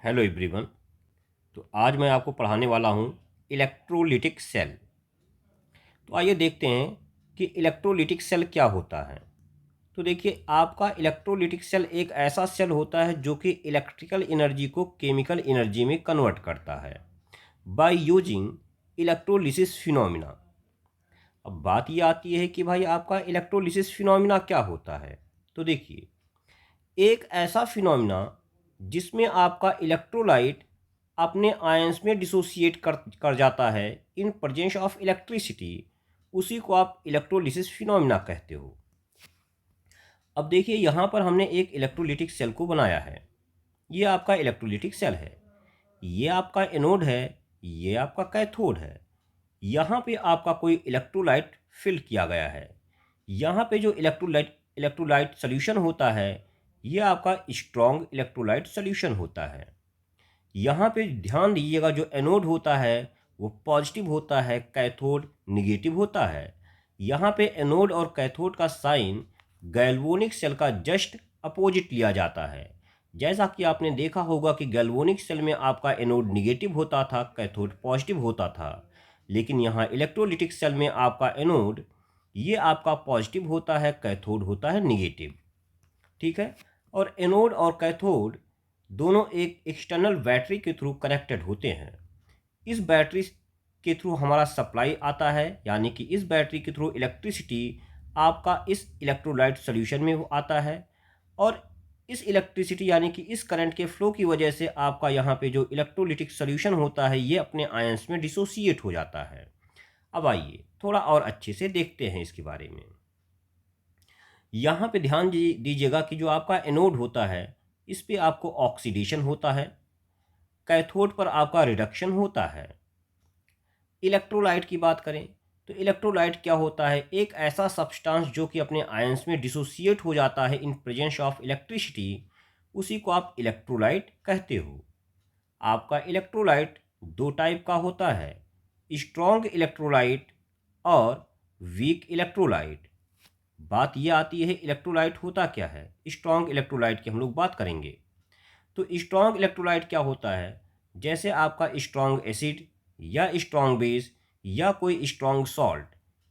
Hello everyone. तो आज मैं आपको पढ़ाने वाला हूँ इलेक्ट्रोलिटिक सेल। तो आइए देखते हैं कि इलेक्ट्रोलिटिक सेल क्या होता है। तो देखिए, आपका इलेक्ट्रोलिटिक सेल एक ऐसा सेल होता है जो कि इलेक्ट्रिकल एनर्जी को केमिकल एनर्जी में कन्वर्ट करता है बाय यूजिंग इलेक्ट्रोलिसिस फिनोमिना। अब बात ये आती है कि भाई आपका इलेक्ट्रोलिसिस फिनोमिना क्या होता है। तो देखिए, एक ऐसा फिनोमिना जिसमें आपका इलेक्ट्रोलाइट अपने आयंस में डिसोसिएट कर जाता है इन प्रेजेंस ऑफ इलेक्ट्रिसिटी, उसी को आप इलेक्ट्रोलिसिस फिनोमिना कहते हो। अब देखिए, यहाँ पर हमने एक इलेक्ट्रोलिटिक सेल को बनाया है। ये आपका इलेक्ट्रोलिटिक सेल है, ये आपका एनोड है, ये आपका कैथोड है। यहाँ पे आपका कोई इलेक्ट्रोलाइट फिल किया गया है। यहाँ पे जो इलेक्ट्रोलाइट सोल्यूशन होता है, ये आपका स्ट्रॉन्ग इलेक्ट्रोलाइट सोल्यूशन होता है। यहाँ पे ध्यान दीजिएगा, जो एनोड होता है वो पॉजिटिव होता है, कैथोड निगेटिव होता है। यहाँ पे एनोड और कैथोड का साइन गैल्वेनिक सेल का जस्ट अपोजिट लिया जाता है। जैसा कि आपने देखा होगा कि गैल्वेनिक सेल में आपका एनोड निगेटिव होता था, कैथोड पॉजिटिव होता था। लेकिन यहाँ इलेक्ट्रोलिटिक सेल में आपका एनोड ये आपका पॉजिटिव होता है, कैथोड होता है निगेटिव। ठीक है। और एनोड और कैथोड दोनों एक एक्सटर्नल बैटरी के थ्रू कनेक्टेड होते हैं। इस बैटरी के थ्रू हमारा सप्लाई आता है, यानी कि इस बैटरी के थ्रू इलेक्ट्रिसिटी आपका इस इलेक्ट्रोलाइट सोल्यूशन में आता है। और इस इलेक्ट्रिसिटी यानी कि इस करंट के फ्लो की वजह से आपका यहाँ पे जो इलेक्ट्रोलिटिक सोल्यूशन होता है ये अपने आयंस में डिसोसिएट हो जाता है। अब आइए थोड़ा और अच्छे से देखते हैं इसके बारे में। यहाँ पे ध्यान दीजिएगा कि जो आपका एनोड होता है इस पे आपको ऑक्सीडेशन होता है, कैथोड पर आपका रिडक्शन होता है। इलेक्ट्रोलाइट की बात करें तो इलेक्ट्रोलाइट क्या होता है, एक ऐसा सब्सटेंस जो कि अपने आयंस में डिसोसिएट हो जाता है इन प्रेजेंस ऑफ इलेक्ट्रिसिटी, उसी को आप इलेक्ट्रोलाइट कहते हो। आपका इलेक्ट्रोलाइट दो टाइप का होता है, स्ट्रॉन्ग इलेक्ट्रोलाइट और वीक इलेक्ट्रोलाइट। बात यह आती है इलेक्ट्रोलाइट होता क्या है। स्ट्रॉन्ग इलेक्ट्रोलाइट की हम लोग बात करेंगे। तो स्ट्रॉन्ग इलेक्ट्रोलाइट क्या होता है, जैसे आपका स्ट्रॉन्ग एसिड या स्ट्रॉन्ग बेस या कोई स्ट्रॉन्ग सॉल्ट,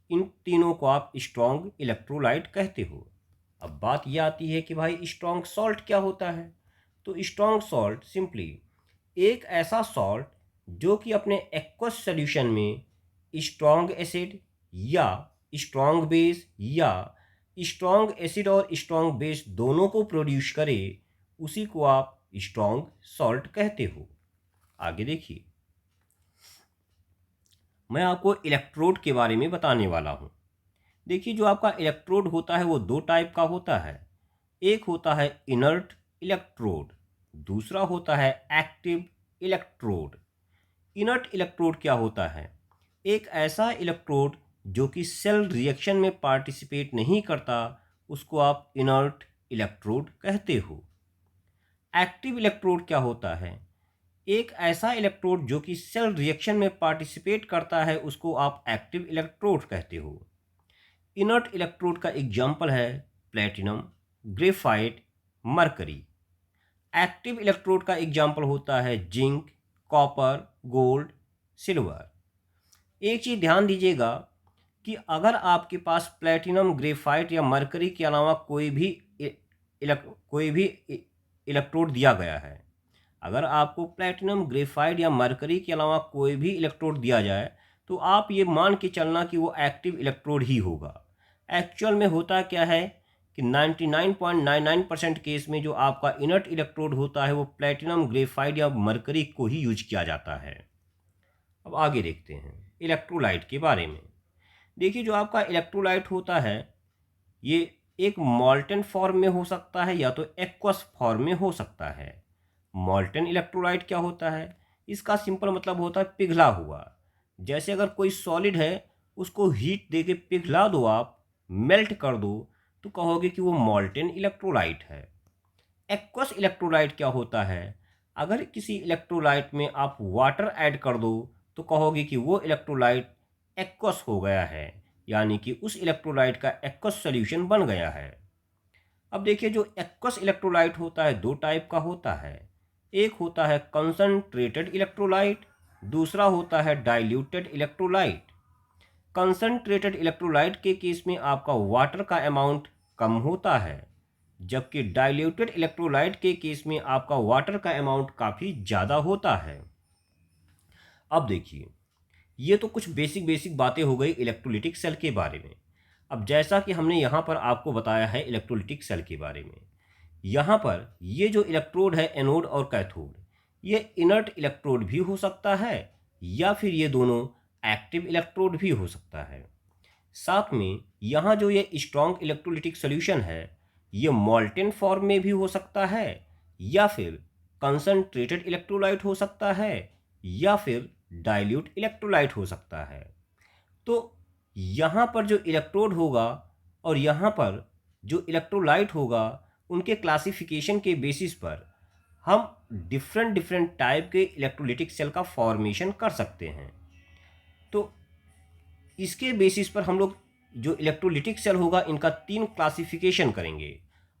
इन तीनों को आप स्ट्रॉन्ग इलेक्ट्रोलाइट कहते हो। अब बात यह आती है कि भाई स्ट्रॉन्ग सॉल्ट क्या होता है। तो स्ट्रॉन्ग सॉल्ट सिंपली एक ऐसा सॉल्ट जो कि अपने एक्वस सॉल्यूशन में स्ट्रॉन्ग एसिड या स्ट्रॉन्ग बेस या स्ट्रॉन्ग एसिड और स्ट्रॉन्ग बेस दोनों को प्रोड्यूस करे, उसी को आप स्ट्रॉन्ग सॉल्ट कहते हो। आगे देखिए, मैं आपको इलेक्ट्रोड के बारे में बताने वाला हूँ। देखिए, जो आपका इलेक्ट्रोड होता है वो दो टाइप का होता है। एक होता है इनर्ट इलेक्ट्रोड, दूसरा होता है एक्टिव इलेक्ट्रोड। इनर्ट इलेक्ट्रोड क्या होता है, एक ऐसा इलेक्ट्रोड जो कि सेल रिएक्शन में पार्टिसिपेट नहीं करता, उसको आप इनर्ट इलेक्ट्रोड कहते हो। एक्टिव इलेक्ट्रोड क्या होता है, एक ऐसा इलेक्ट्रोड जो कि सेल रिएक्शन में पार्टिसिपेट करता है, उसको आप एक्टिव इलेक्ट्रोड कहते हो। इनर्ट इलेक्ट्रोड का एग्जाम्पल है platinum, graphite, mercury. Active electrode का एग्जाम्पल होता है जिंक, कॉपर, गोल्ड, सिल्वर। एक चीज़ ध्यान दीजिएगा कि अगर आपके पास प्लेटिनम, ग्रेफाइट या मरकरी के अलावा कोई भी इलेक्ट्रोड दिया गया है, अगर आपको प्लेटिनम, ग्रेफाइट या मरकरी के अलावा कोई भी इलेक्ट्रोड दिया जाए तो आप ये मान के चलना कि वो एक्टिव इलेक्ट्रोड ही होगा। एक्चुअल में होता क्या है कि 99.99% केस में जो आपका इनर्ट इलेक्ट्रोड होता है वो प्लेटिनम, ग्रेफाइट या मरकरी को ही यूज किया जाता है। अब आगे देखते हैं इलेक्ट्रोलाइट के बारे में। देखिए, जो आपका इलेक्ट्रोलाइट होता है ये एक मॉल्टन फॉर्म में हो सकता है या तो एक्वस फॉर्म में हो सकता है। मॉल्टन इलेक्ट्रोलाइट क्या होता है, इसका सिंपल मतलब होता है पिघला हुआ। जैसे अगर कोई सॉलिड है उसको हीट दे के पिघला दो, आप मेल्ट कर दो, तो कहोगे कि वो मॉल्टन इलेक्ट्रोलाइट है। एक्वस इलेक्ट्रोलाइट क्या होता है, अगर किसी इलेक्ट्रोलाइट में आप वाटर ऐड कर दो तो कहोगे कि वो इलेक्ट्रोलाइट एक्वस हो गया है, यानी कि उस इलेक्ट्रोलाइट का एक्वस सॉल्यूशन बन गया है। अब देखिए, जो एक्वस इलेक्ट्रोलाइट होता है दो टाइप का होता है, एक होता है कंसंट्रेटेड इलेक्ट्रोलाइट, दूसरा होता है डाइल्यूटेड इलेक्ट्रोलाइट। कंसंट्रेटेड इलेक्ट्रोलाइट के केस में आपका वाटर का अमाउंट कम होता है, जबकि डाइल्यूटेड इलेक्ट्रोलाइट के केस में आपका वाटर का अमाउंट काफ़ी ज़्यादा होता है। अब देखिए, ये तो कुछ बेसिक बेसिक बातें हो गई इलेक्ट्रोलिटिक सेल के बारे में। अब जैसा कि हमने यहाँ पर आपको बताया है इलेक्ट्रोलिटिक सेल के बारे में, यहाँ पर ये जो इलेक्ट्रोड है एनोड और कैथोड, ये इनर्ट इलेक्ट्रोड भी हो सकता है या फिर ये दोनों एक्टिव इलेक्ट्रोड भी हो सकता है। साथ में यहाँ जो ये स्ट्रॉन्ग इलेक्ट्रोलिटिक सोल्यूशन है, ये मॉल्टेन फॉर्म में भी हो सकता है या फिर कंसंट्रेटेड इलेक्ट्रोलाइट हो सकता है या फिर डाइल्यूट इलेक्ट्रोलाइट हो सकता है। तो यहाँ पर जो इलेक्ट्रोड होगा और यहाँ पर जो इलेक्ट्रोलाइट होगा, उनके क्लासिफिकेशन के बेसिस पर हम डिफरेंट डिफरेंट टाइप के इलेक्ट्रोलिटिक सेल का फॉर्मेशन कर सकते हैं। तो इसके बेसिस पर हम लोग जो इलेक्ट्रोलिटिक सेल होगा, इनका 3 क्लासिफिकेशन करेंगे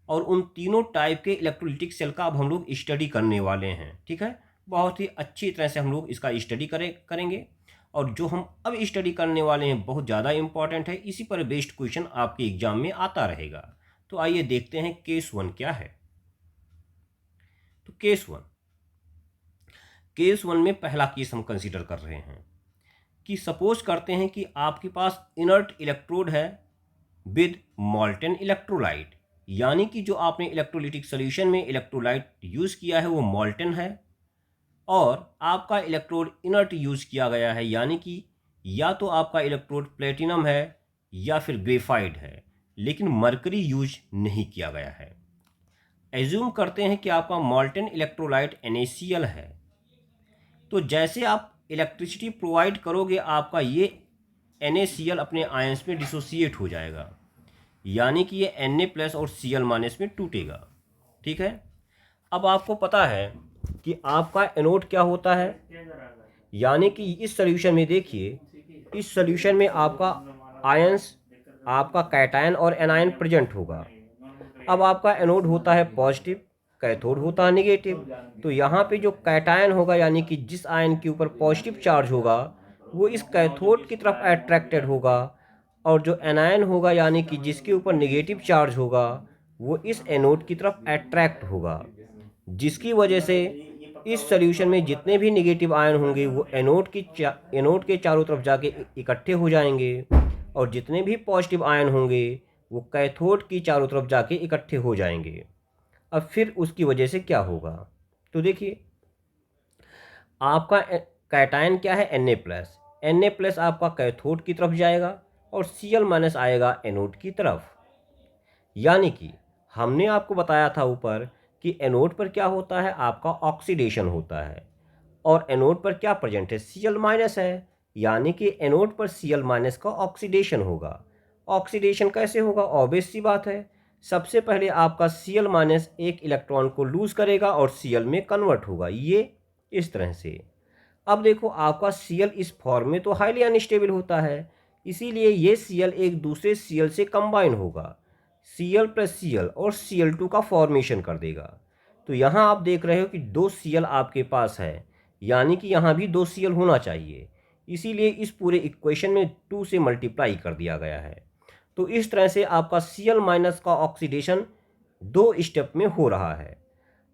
और उन तीनों टाइप के इलेक्ट्रोलिटिक सेल का अब हम लोग स्टडी करने वाले हैं। ठीक है, बहुत ही अच्छी तरह से हम लोग इसका स्टडी करेंगे और जो हम अब स्टडी करने वाले हैं बहुत ज़्यादा इम्पॉर्टेंट है, इसी पर बेस्ड क्वेश्चन आपके एग्जाम में आता रहेगा। तो आइए देखते हैं केस 1 क्या है। तो केस 1 में पहला केस हम कंसीडर कर रहे हैं कि सपोज करते हैं कि आपके पास इनर्ट इलेक्ट्रोड है विद मॉल्टेन इलेक्ट्रोलाइट, यानी कि जो आपने इलेक्ट्रोलिटिक सॉल्यूशन में इलेक्ट्रोलाइट यूज़ किया है वो मॉल्टेन है और आपका इलेक्ट्रोड इनर्ट यूज़ किया गया है, यानी कि या तो आपका इलेक्ट्रोड प्लेटिनम है या फिर ग्रेफाइट है, लेकिन मरकरी यूज नहीं किया गया है। एज्यूम करते हैं कि आपका मॉल्टेन इलेक्ट्रोलाइट NaCl है। तो जैसे आप इलेक्ट्रिसिटी प्रोवाइड करोगे, आपका ये NaCl अपने आयंस में डिसोसिएट हो जाएगा, यानी कि ये Na+ और Cl- में टूटेगा। ठीक है, अब आपको पता है कि आपका एनोड क्या होता है, यानी कि इस सॉल्यूशन में देखिए, इस सॉल्यूशन में आपका आयंस, आपका कैटायन और एनायन प्रेजेंट होगा। अब आपका एनोड होता है पॉजिटिव, कैथोड होता है नेगेटिव। तो यहाँ पे जो कैटायन होगा, यानी कि जिस आयन के ऊपर पॉजिटिव चार्ज होगा, वो इस कैथोड की तरफ अट्रैक्टेड होगा और जो एनायन होगा, यानी कि जिसके ऊपर नेगेटिव चार्ज होगा, वो इस एनोड की तरफ अट्रैक्ट होगा, जिसकी वजह से इस सॉल्यूशन में जितने भी नेगेटिव आयन होंगे वो एनोड के चारों तरफ जाके इकट्ठे हो जाएंगे और जितने भी पॉजिटिव आयन होंगे वो कैथोड की चारों तरफ जाके इकट्ठे हो जाएंगे। अब फिर उसकी वजह से क्या होगा, तो देखिए, आपका कैटायन क्या है Na+, आपका कैथोड की तरफ जाएगा और Cl- आएगा एनोड की तरफ। यानी कि हमने आपको बताया था ऊपर कि एनोड पर क्या होता है, आपका ऑक्सीडेशन होता है और एनोड पर क्या प्रेजेंट है, Cl- है, यानी कि एनोड पर Cl- का ऑक्सीडेशन होगा। ऑक्सीडेशन कैसे होगा, ऑब्वियस सी बात है, सबसे पहले आपका Cl- एक इलेक्ट्रॉन को लूज करेगा और Cl में कन्वर्ट होगा, ये इस तरह से। अब देखो, आपका Cl इस फॉर्म में तो हाईली अनस्टेबल होता है, इसीलिए ये Cl एक दूसरे Cl से कंबाइन होगा, Cl+Cl और Cl2 का फॉर्मेशन कर देगा। तो यहाँ आप देख रहे हो कि 2 Cl आपके पास है, यानी कि यहाँ भी 2 Cl होना चाहिए, इसीलिए इस पूरे इक्वेशन में 2 से मल्टीप्लाई कर दिया गया है। तो इस तरह से आपका Cl- का ऑक्सीडेशन 2 स्टेप में हो रहा है।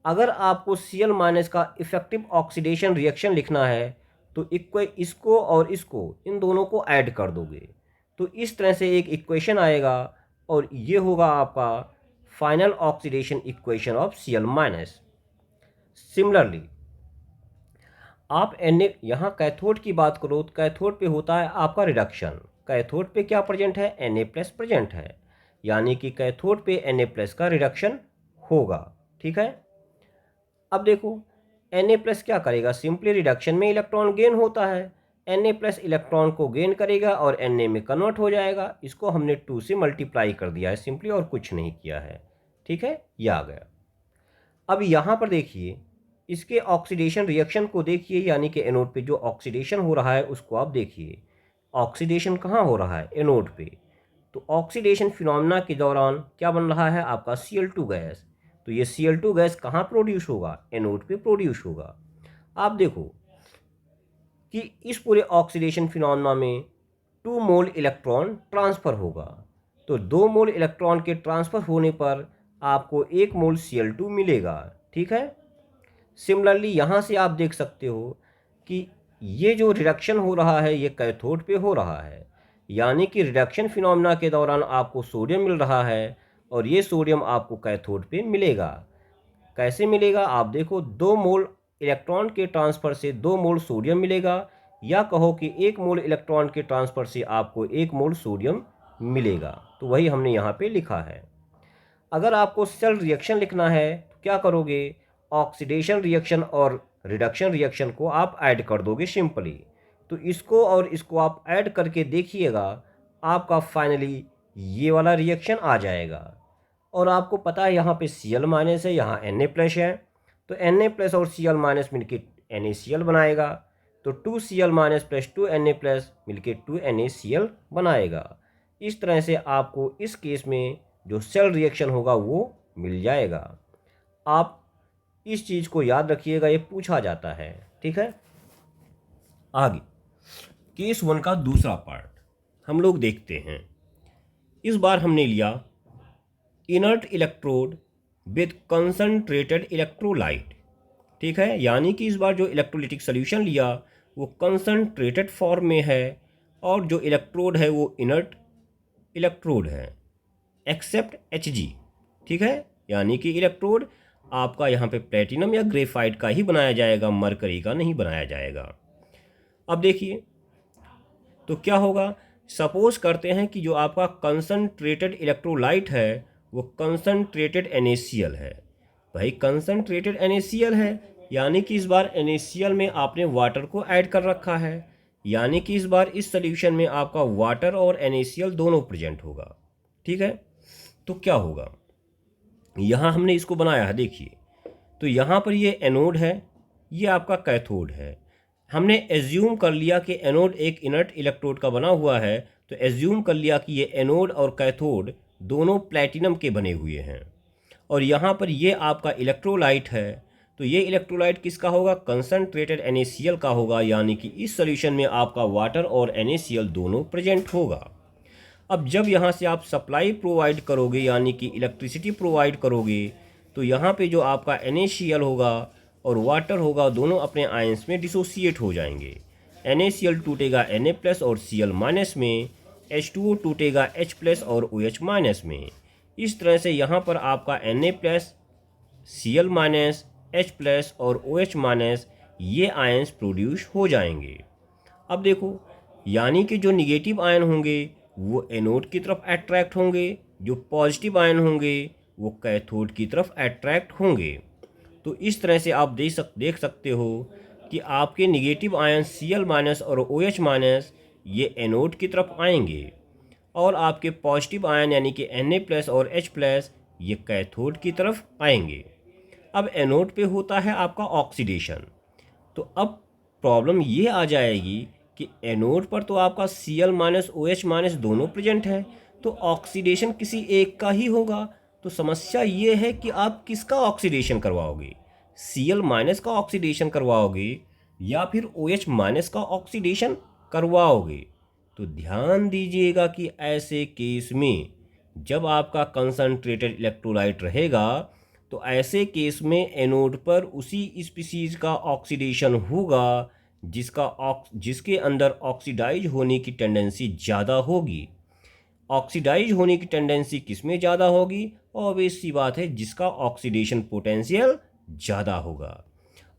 अगर आपको Cl- का इफेक्टिव ऑक्सीडेशन रिएक्शन लिखना है तो इसको और इसको, इन दोनों को ऐड कर दोगे, तो इस तरह से एक इक्वेशन आएगा और ये होगा आपका final oxidation equation of Cl-। Similarly आप यहाँ कैथोड की बात करो तो कैथोड पे होता है आपका रिडक्शन। कैथोड पे क्या प्रेजेंट है, Na+ प्रेजेंट है, यानी कि कैथोड पे Na+ का रिडक्शन होगा। ठीक है, अब देखो, Na+ क्या करेगा, सिंपली रिडक्शन में इलेक्ट्रॉन गेन होता है, Na+ इलेक्ट्रॉन को गेन करेगा और Na में कन्वर्ट हो जाएगा। इसको हमने 2 से मल्टीप्लाई कर दिया है सिंपली, और कुछ नहीं किया है। ठीक है, ये आ गया। अब यहाँ पर देखिए, इसके ऑक्सीडेशन रिएक्शन को देखिए, यानी कि एनोड पे जो ऑक्सीडेशन हो रहा है उसको आप देखिए। ऑक्सीडेशन कहाँ हो रहा है, एनोड पे। तो ऑक्सीडेशन फिनोमेना के दौरान क्या बन रहा है, आपका Cl2 गैस। तो ये Cl2 गैस कहाँ प्रोड्यूस होगा, एनोड पे प्रोड्यूस होगा। आप देखो कि इस पूरे ऑक्सीडेशन फिनोमेना में 2 मोल इलेक्ट्रॉन ट्रांसफ़र होगा। तो 2 मोल इलेक्ट्रॉन के ट्रांसफ़र होने पर आपको 1 मोल Cl2 मिलेगा, ठीक है। सिमिलरली यहाँ से आप देख सकते हो कि ये जो रिडक्शन हो रहा है ये कैथोड पे हो रहा है, यानी कि रिडक्शन फिनोमेना के दौरान आपको सोडियम मिल रहा है और ये सोडियम आपको कैथोड पे मिलेगा। कैसे मिलेगा, आप देखो 2 मोल इलेक्ट्रॉन के ट्रांसफ़र से 2 मोल सोडियम मिलेगा, या कहो कि 1 मोल इलेक्ट्रॉन के ट्रांसफ़र से आपको 1 मोल सोडियम मिलेगा। तो वही हमने यहाँ पे लिखा है। अगर आपको सेल रिएक्शन लिखना है तो क्या करोगे, ऑक्सीडेशन रिएक्शन और रिडक्शन रिएक्शन को आप ऐड कर दोगे सिंपली। तो इसको और इसको आप ऐड करके देखिएगा, आपका फाइनली ये वाला रिएक्शन आ जाएगा। और आपको पता है यहाँ पे Cl माइनस है, यहाँ Na+ है, तो Na+ और Cl माइनस मिलके NaCl बनाएगा। तो 2Cl माइनस प्लस 2Na+ मिलके 2NaCl बनाएगा। इस तरह से आपको इस केस में जो सेल रिएक्शन होगा वो मिल जाएगा। आप इस चीज़ को याद रखिएगा, ये पूछा जाता है, ठीक है। आगे केस 1 का दूसरा पार्ट हम लोग देखते हैं। इस बार हमने लिया inert electrode with concentrated electrolyte, ठीक है। यानी कि इस बार जो इलेक्ट्रोलिटिक सोल्यूशन लिया वो कंसंट्रेटेड फॉर्म में है और जो इलेक्ट्रोड है वो इनर्ट इलेक्ट्रोड है एक्सेप्ट Hg, ठीक है। यानी कि इलेक्ट्रोड आपका यहाँ पे प्लेटिनम या ग्रेफाइट का ही बनाया जाएगा, मरकरी का नहीं बनाया जाएगा। अब देखिए तो क्या होगा, सपोज करते हैं कि जो आपका कंसंट्रेटेड इलेक्ट्रोलाइट है वो कंसंट्रेटेड NaCl है। भाई कंसंट्रेटेड NaCl है यानी कि इस बार NaCl में आपने वाटर को ऐड कर रखा है, यानी कि इस बार इस सोल्यूशन में आपका वाटर और NaCl दोनों प्रेजेंट होगा, ठीक है। तो क्या होगा, यहाँ हमने इसको बनाया है, देखिए तो यहाँ पर ये एनोड है, ये आपका कैथोड है। हमने एज्यूम कर लिया कि एनोड एक इनर्ट इलेक्ट्रोड का बना हुआ है, तो एज्यूम कर लिया कि ये एनोड और कैथोड दोनों प्लैटिनम के बने हुए हैं। और यहाँ पर ये आपका इलेक्ट्रोलाइट है, तो ये इलेक्ट्रोलाइट किसका होगा, कंसंट्रेटेड NaCl का होगा, यानी कि इस सॉल्यूशन में आपका वाटर और NaCl दोनों प्रेजेंट होगा। अब जब यहाँ से आप सप्लाई प्रोवाइड करोगे यानी कि इलेक्ट्रिसिटी प्रोवाइड करोगे, तो यहाँ पे जो आपका NaCl होगा और वाटर होगा दोनों अपने आयंस में डिसोसिएट हो जाएंगे। NaCl टूटेगा Na+ और Cl माइनस में, H2O टूटेगा H+ और OH माइनस में। इस तरह से यहाँ पर आपका Na+, Cl माइनस, H+ और OH माइनस ये आयंस प्रोड्यूस हो जाएंगे। अब देखो यानी कि जो निगेटिव आयन होंगे वो एनोड की तरफ अट्रैक्ट होंगे, जो पॉजिटिव आयन होंगे वो कैथोड की तरफ अट्रैक्ट होंगे। तो इस तरह से आप देख सकते हो कि आपके निगेटिव आयन Cl माइनस और OH माइनस ये एनोड की तरफ आएंगे और आपके पॉजिटिव आयन यानी कि Na+ और H+ ये कैथोड की तरफ आएंगे। अब एनोड पे होता है आपका ऑक्सीडेशन, तो अब प्रॉब्लम ये आ जाएगी कि एनोड पर तो आपका Cl माइनस OH माइनस दोनों प्रेजेंट है, तो ऑक्सीडेशन किसी एक का ही होगा। तो समस्या ये है कि आप किसका ऑक्सीडेशन करवाओगे, Cl माइनस का ऑक्सीडेशन करवाओगे या फिर OH माइनस का ऑक्सीडेशन करवाओगे। तो ध्यान दीजिएगा कि ऐसे केस में जब आपका कंसंट्रेटेड इलेक्ट्रोलाइट रहेगा तो ऐसे केस में एनोड पर उसी स्पीसीज का ऑक्सीडेशन होगा जिसके अंदर ऑक्सीडाइज होने की टेंडेंसी ज़्यादा होगी। ऑक्सीडाइज होने की टेंडेंसी किस में ज़्यादा होगी, ऑब्वियस सी बात है जिसका ऑक्सीडेशन पोटेंशियल ज़्यादा होगा।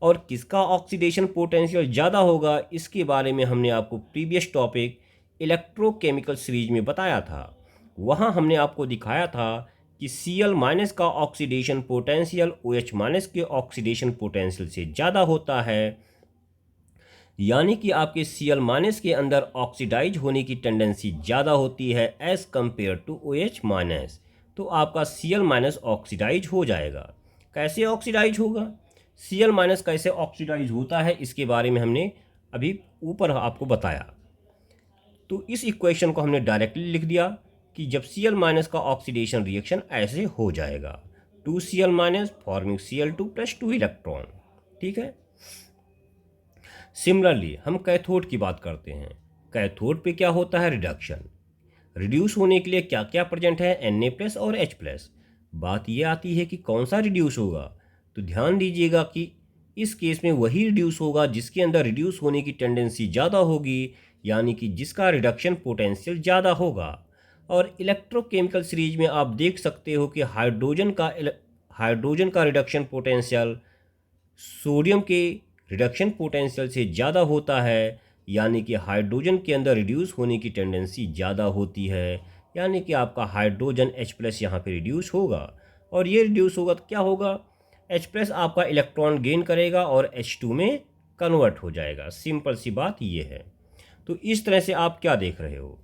और किसका ऑक्सीडेशन पोटेंशियल ज़्यादा होगा इसके बारे में हमने आपको प्रीवियस टॉपिक इलेक्ट्रोकेमिकल सीरीज में बताया था। वहाँ हमने आपको दिखाया था कि Cl माइनस का ऑक्सीडेशन पोटेंशियल OH माइनस के ऑक्सीडेशन पोटेंशियल से ज़्यादा होता है, यानी कि आपके Cl माइनस के अंदर ऑक्सीडाइज होने की टेंडेंसी ज़्यादा होती है as compared to OH minus. तो आपका Cl माइनस ऑक्सीडाइज हो जाएगा। कैसे ऑक्सीडाइज होगा, Cl माइनस कैसे ऑक्सीडाइज होता है इसके बारे में हमने अभी ऊपर आपको बताया। तो इस इक्वेशन को हमने डायरेक्टली लिख दिया कि जब Cl माइनस का ऑक्सीडेशन रिएक्शन ऐसे हो जाएगा, 2Cl- forming Cl2 plus 2 electron. ठीक है। सिमिलरली हम कैथोड की बात करते हैं। कैथोड पे क्या होता है? रिडक्शन। रिड्यूस होने के लिए क्या क्या प्रेजेंट है? Na+ और H+। बात ये आती है कि कौन सा रिड्यूस होगा, तो ध्यान दीजिएगा कि इस केस में वही रिड्यूस होगा जिसके अंदर रिड्यूस होने की टेंडेंसी ज़्यादा होगी, यानी कि जिसका रिडक्शन पोटेंशियल ज़्यादा होगा। और इलेक्ट्रोकेमिकल सीरीज में आप देख सकते हो कि हाइड्रोजन का रिडक्शन पोटेंशियल सोडियम के रिडक्शन पोटेंशियल से ज़्यादा होता है, यानी कि हाइड्रोजन के अंदर रिड्यूस होने की टेंडेंसी ज़्यादा होती है, यानी कि आपका हाइड्रोजन H+ यहाँ पे रिड्यूस होगा। और ये रिड्यूस होगा तो क्या होगा? H+ आपका इलेक्ट्रॉन गेन करेगा और H2 में कन्वर्ट हो जाएगा। सिंपल सी बात ये है। तो इस तरह से आप क्या देख रहे हो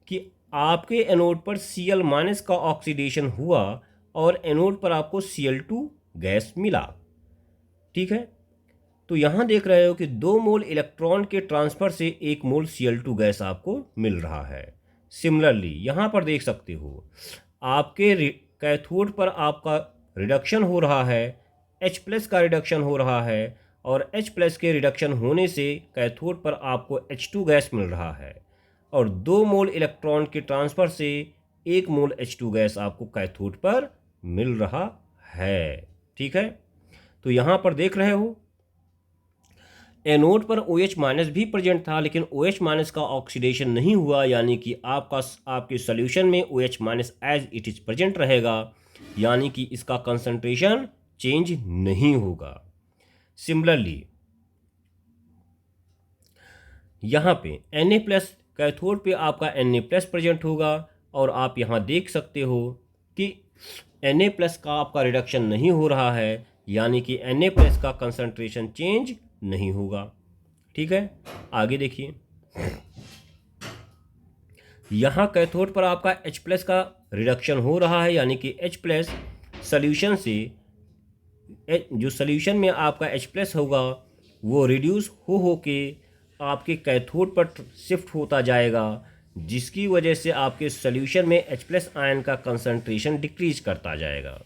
कि आपके एनोड पर Cl- का ऑक्सीडेशन हुआ और एनोड पर आपको Cl2 गैस मिला। ठीक है। तो यहाँ देख रहे हो कि 2 मोल इलेक्ट्रॉन के ट्रांसफ़र से 1 मोल Cl2 गैस आपको मिल रहा है। सिमिलरली यहाँ पर देख सकते हो आपके कैथोड पर आपका रिडक्शन हो रहा है, H+ का रिडक्शन हो रहा है, और H+ के रिडक्शन होने से कैथोड पर आपको H2 गैस मिल रहा है, और 2 मोल इलेक्ट्रॉन के ट्रांसफ़र से 1 मोल H2 गैस आपको कैथोड पर मिल रहा है। ठीक है। तो यहाँ पर देख रहे हो एनोड पर OH- भी प्रेजेंट था, लेकिन OH- का ऑक्सीडेशन नहीं हुआ, यानी कि आपके सॉल्यूशन में OH- as it is present रहेगा, यानी कि इसका कंसंट्रेशन चेंज नहीं होगा। सिमिलरली यहाँ पे Na+ कैथोड पे आपका Na+ प्रेजेंट होगा, और आप यहाँ देख सकते हो कि Na+ का आपका रिडक्शन नहीं हो रहा है, यानी कि Na+ का कंसंट्रेशन चेंज नहीं होगा। ठीक है। आगे देखिए, यहाँ कैथोड पर आपका H+ का रिडक्शन हो रहा है, यानी कि H+ सॉल्यूशन से जो सॉल्यूशन में आपका H+ होगा वो रिड्यूस हो के आपके कैथोड पर शिफ्ट होता जाएगा, जिसकी वजह से आपके सॉल्यूशन में H+ आयन का कंसंट्रेशन डिक्रीज करता जाएगा।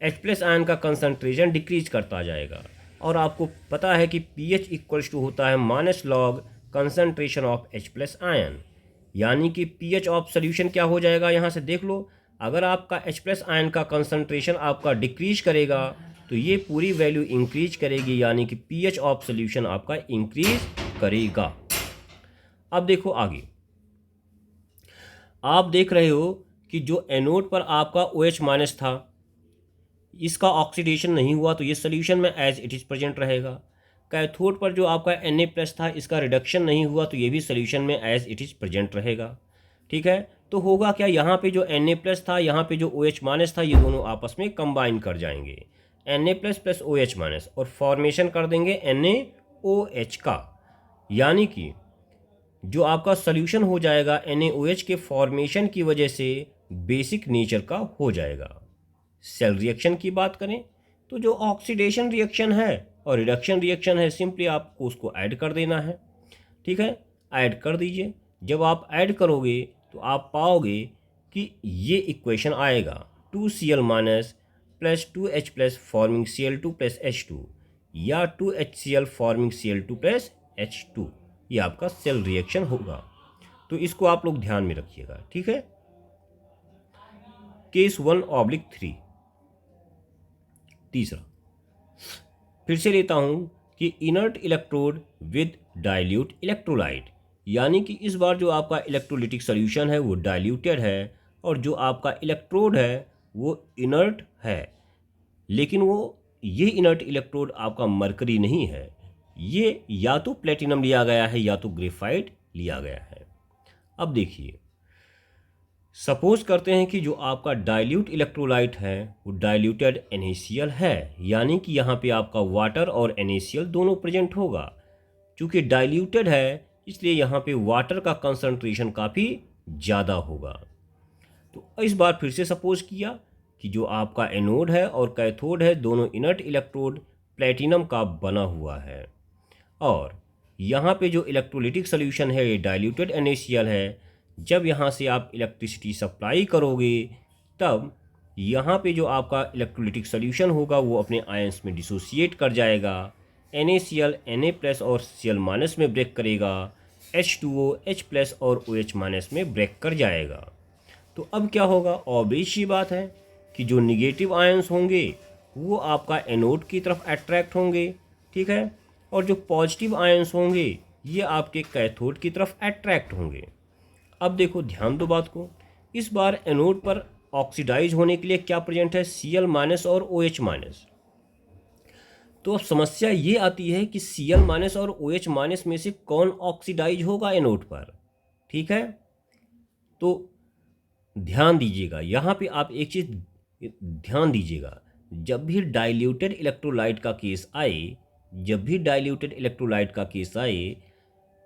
H+ आयन का कंसंट्रेशन डिक्रीज करता जाएगा। और आपको पता है कि pH इक्वल्स टू होता है -log concentration of H+ ion, यानी कि pH ऑफ सोल्यूशन क्या हो जाएगा? यहाँ से देख लो, अगर आपका H+ आयन का कंसंट्रेशन आपका डिक्रीज करेगा तो ये पूरी वैल्यू इंक्रीज करेगी, यानी कि pH ऑफ सोल्यूशन आपका इंक्रीज करेगा। अब देखो आगे, आप देख रहे हो कि जो एनोड पर आपका OH- था, इसका ऑक्सीडेशन नहीं हुआ, तो ये सोल्यूशन में एज इट इज़ प्रेजेंट रहेगा। कैथोड पर जो आपका Na+ था, इसका रिडक्शन नहीं हुआ, तो ये भी सोल्यूशन में एज इट इज़ प्रेजेंट रहेगा। ठीक है। तो होगा क्या, यहाँ पे जो Na+ था, यहाँ पे जो OH- था, ये दोनों आपस में कंबाइन कर जाएंगे, Na+ प्लस OH- और फॉर्मेशन कर देंगे NaOH का, यानी कि जो आपका सोल्यूशन हो जाएगा NaOH के फॉर्मेशन की वजह से बेसिक नेचर का हो जाएगा। सेल रिएक्शन की बात करें तो जो ऑक्सीडेशन रिएक्शन है और रिडक्शन रिएक्शन है, सिंपली आपको उसको ऐड कर देना है। ठीक है, ऐड कर दीजिए। जब आप ऐड करोगे तो आप पाओगे कि ये इक्वेशन आएगा 2Cl- plus 2H+ forming Cl2 plus H2, या 2HCl forming Cl2 plus H2। ये आपका सेल रिएक्शन होगा। तो इसको आप लोग ध्यान में रखिएगा। ठीक है। केस 1/3 तीसरा फिर से लेता हूं कि inert electrode with dilute electrolyte, यानी कि इस बार जो आपका इलेक्ट्रोलिटिक सॉल्यूशन है वो डाइल्यूटेड है, और जो आपका इलेक्ट्रोड है वो इनर्ट है। लेकिन ये इनर्ट इलेक्ट्रोड आपका मरकरी नहीं है, ये या तो प्लेटिनम लिया गया है या तो ग्रेफाइट लिया गया है। अब देखिए, सपोज करते हैं कि जो आपका डाइल्यूट इलेक्ट्रोलाइट है वो डाइल्यूटेड NaCl है, यानी कि यहाँ पे आपका वाटर और NaCl दोनों प्रेजेंट होगा। चूँकि डाइल्यूटेड है इसलिए यहाँ पे वाटर का कंसंट्रेशन काफ़ी ज़्यादा होगा। तो इस बार फिर से सपोज किया कि जो आपका एनोड है और कैथोड है, दोनों इनर्ट इलेक्ट्रोड प्लेटिनम का बना हुआ है, और यहाँ पे जो इलेक्ट्रोलिटिक सोल्यूशन है ये डाइल्यूटेड NaCl है। जब यहाँ से आप इलेक्ट्रिसिटी सप्लाई करोगे तब यहाँ पे जो आपका इलेक्ट्रोलिटिक सॉल्यूशन होगा वो अपने आयंस में डिसोसिएट कर जाएगा, NaCl Na+ और Cl- में ब्रेक करेगा, H2O H+ और OH- में ब्रेक कर जाएगा। तो अब क्या होगा, ऑब्वियस सी बात है कि जो निगेटिव आयंस होंगे वो आपका एनोड की तरफ अट्रैक्ट होंगे, ठीक है, और जो पॉजिटिव आयंस होंगे ये आपके कैथोड की तरफ अट्रैक्ट होंगे। अब देखो, ध्यान दो बात को, इस बार एनोड पर ऑक्सीडाइज होने के लिए क्या प्रेजेंट है, Cl- और OH-। तो अब समस्या ये आती है कि Cl- और OH- में से कौन ऑक्सीडाइज होगा एनोड पर, ठीक है। तो ध्यान दीजिएगा, यहाँ पे आप एक चीज़ ध्यान दीजिएगा, जब भी डाइल्यूटेड इलेक्ट्रोलाइट का केस आए, जब भी डाइल्यूटेड इलेक्ट्रोलाइट का केस आए,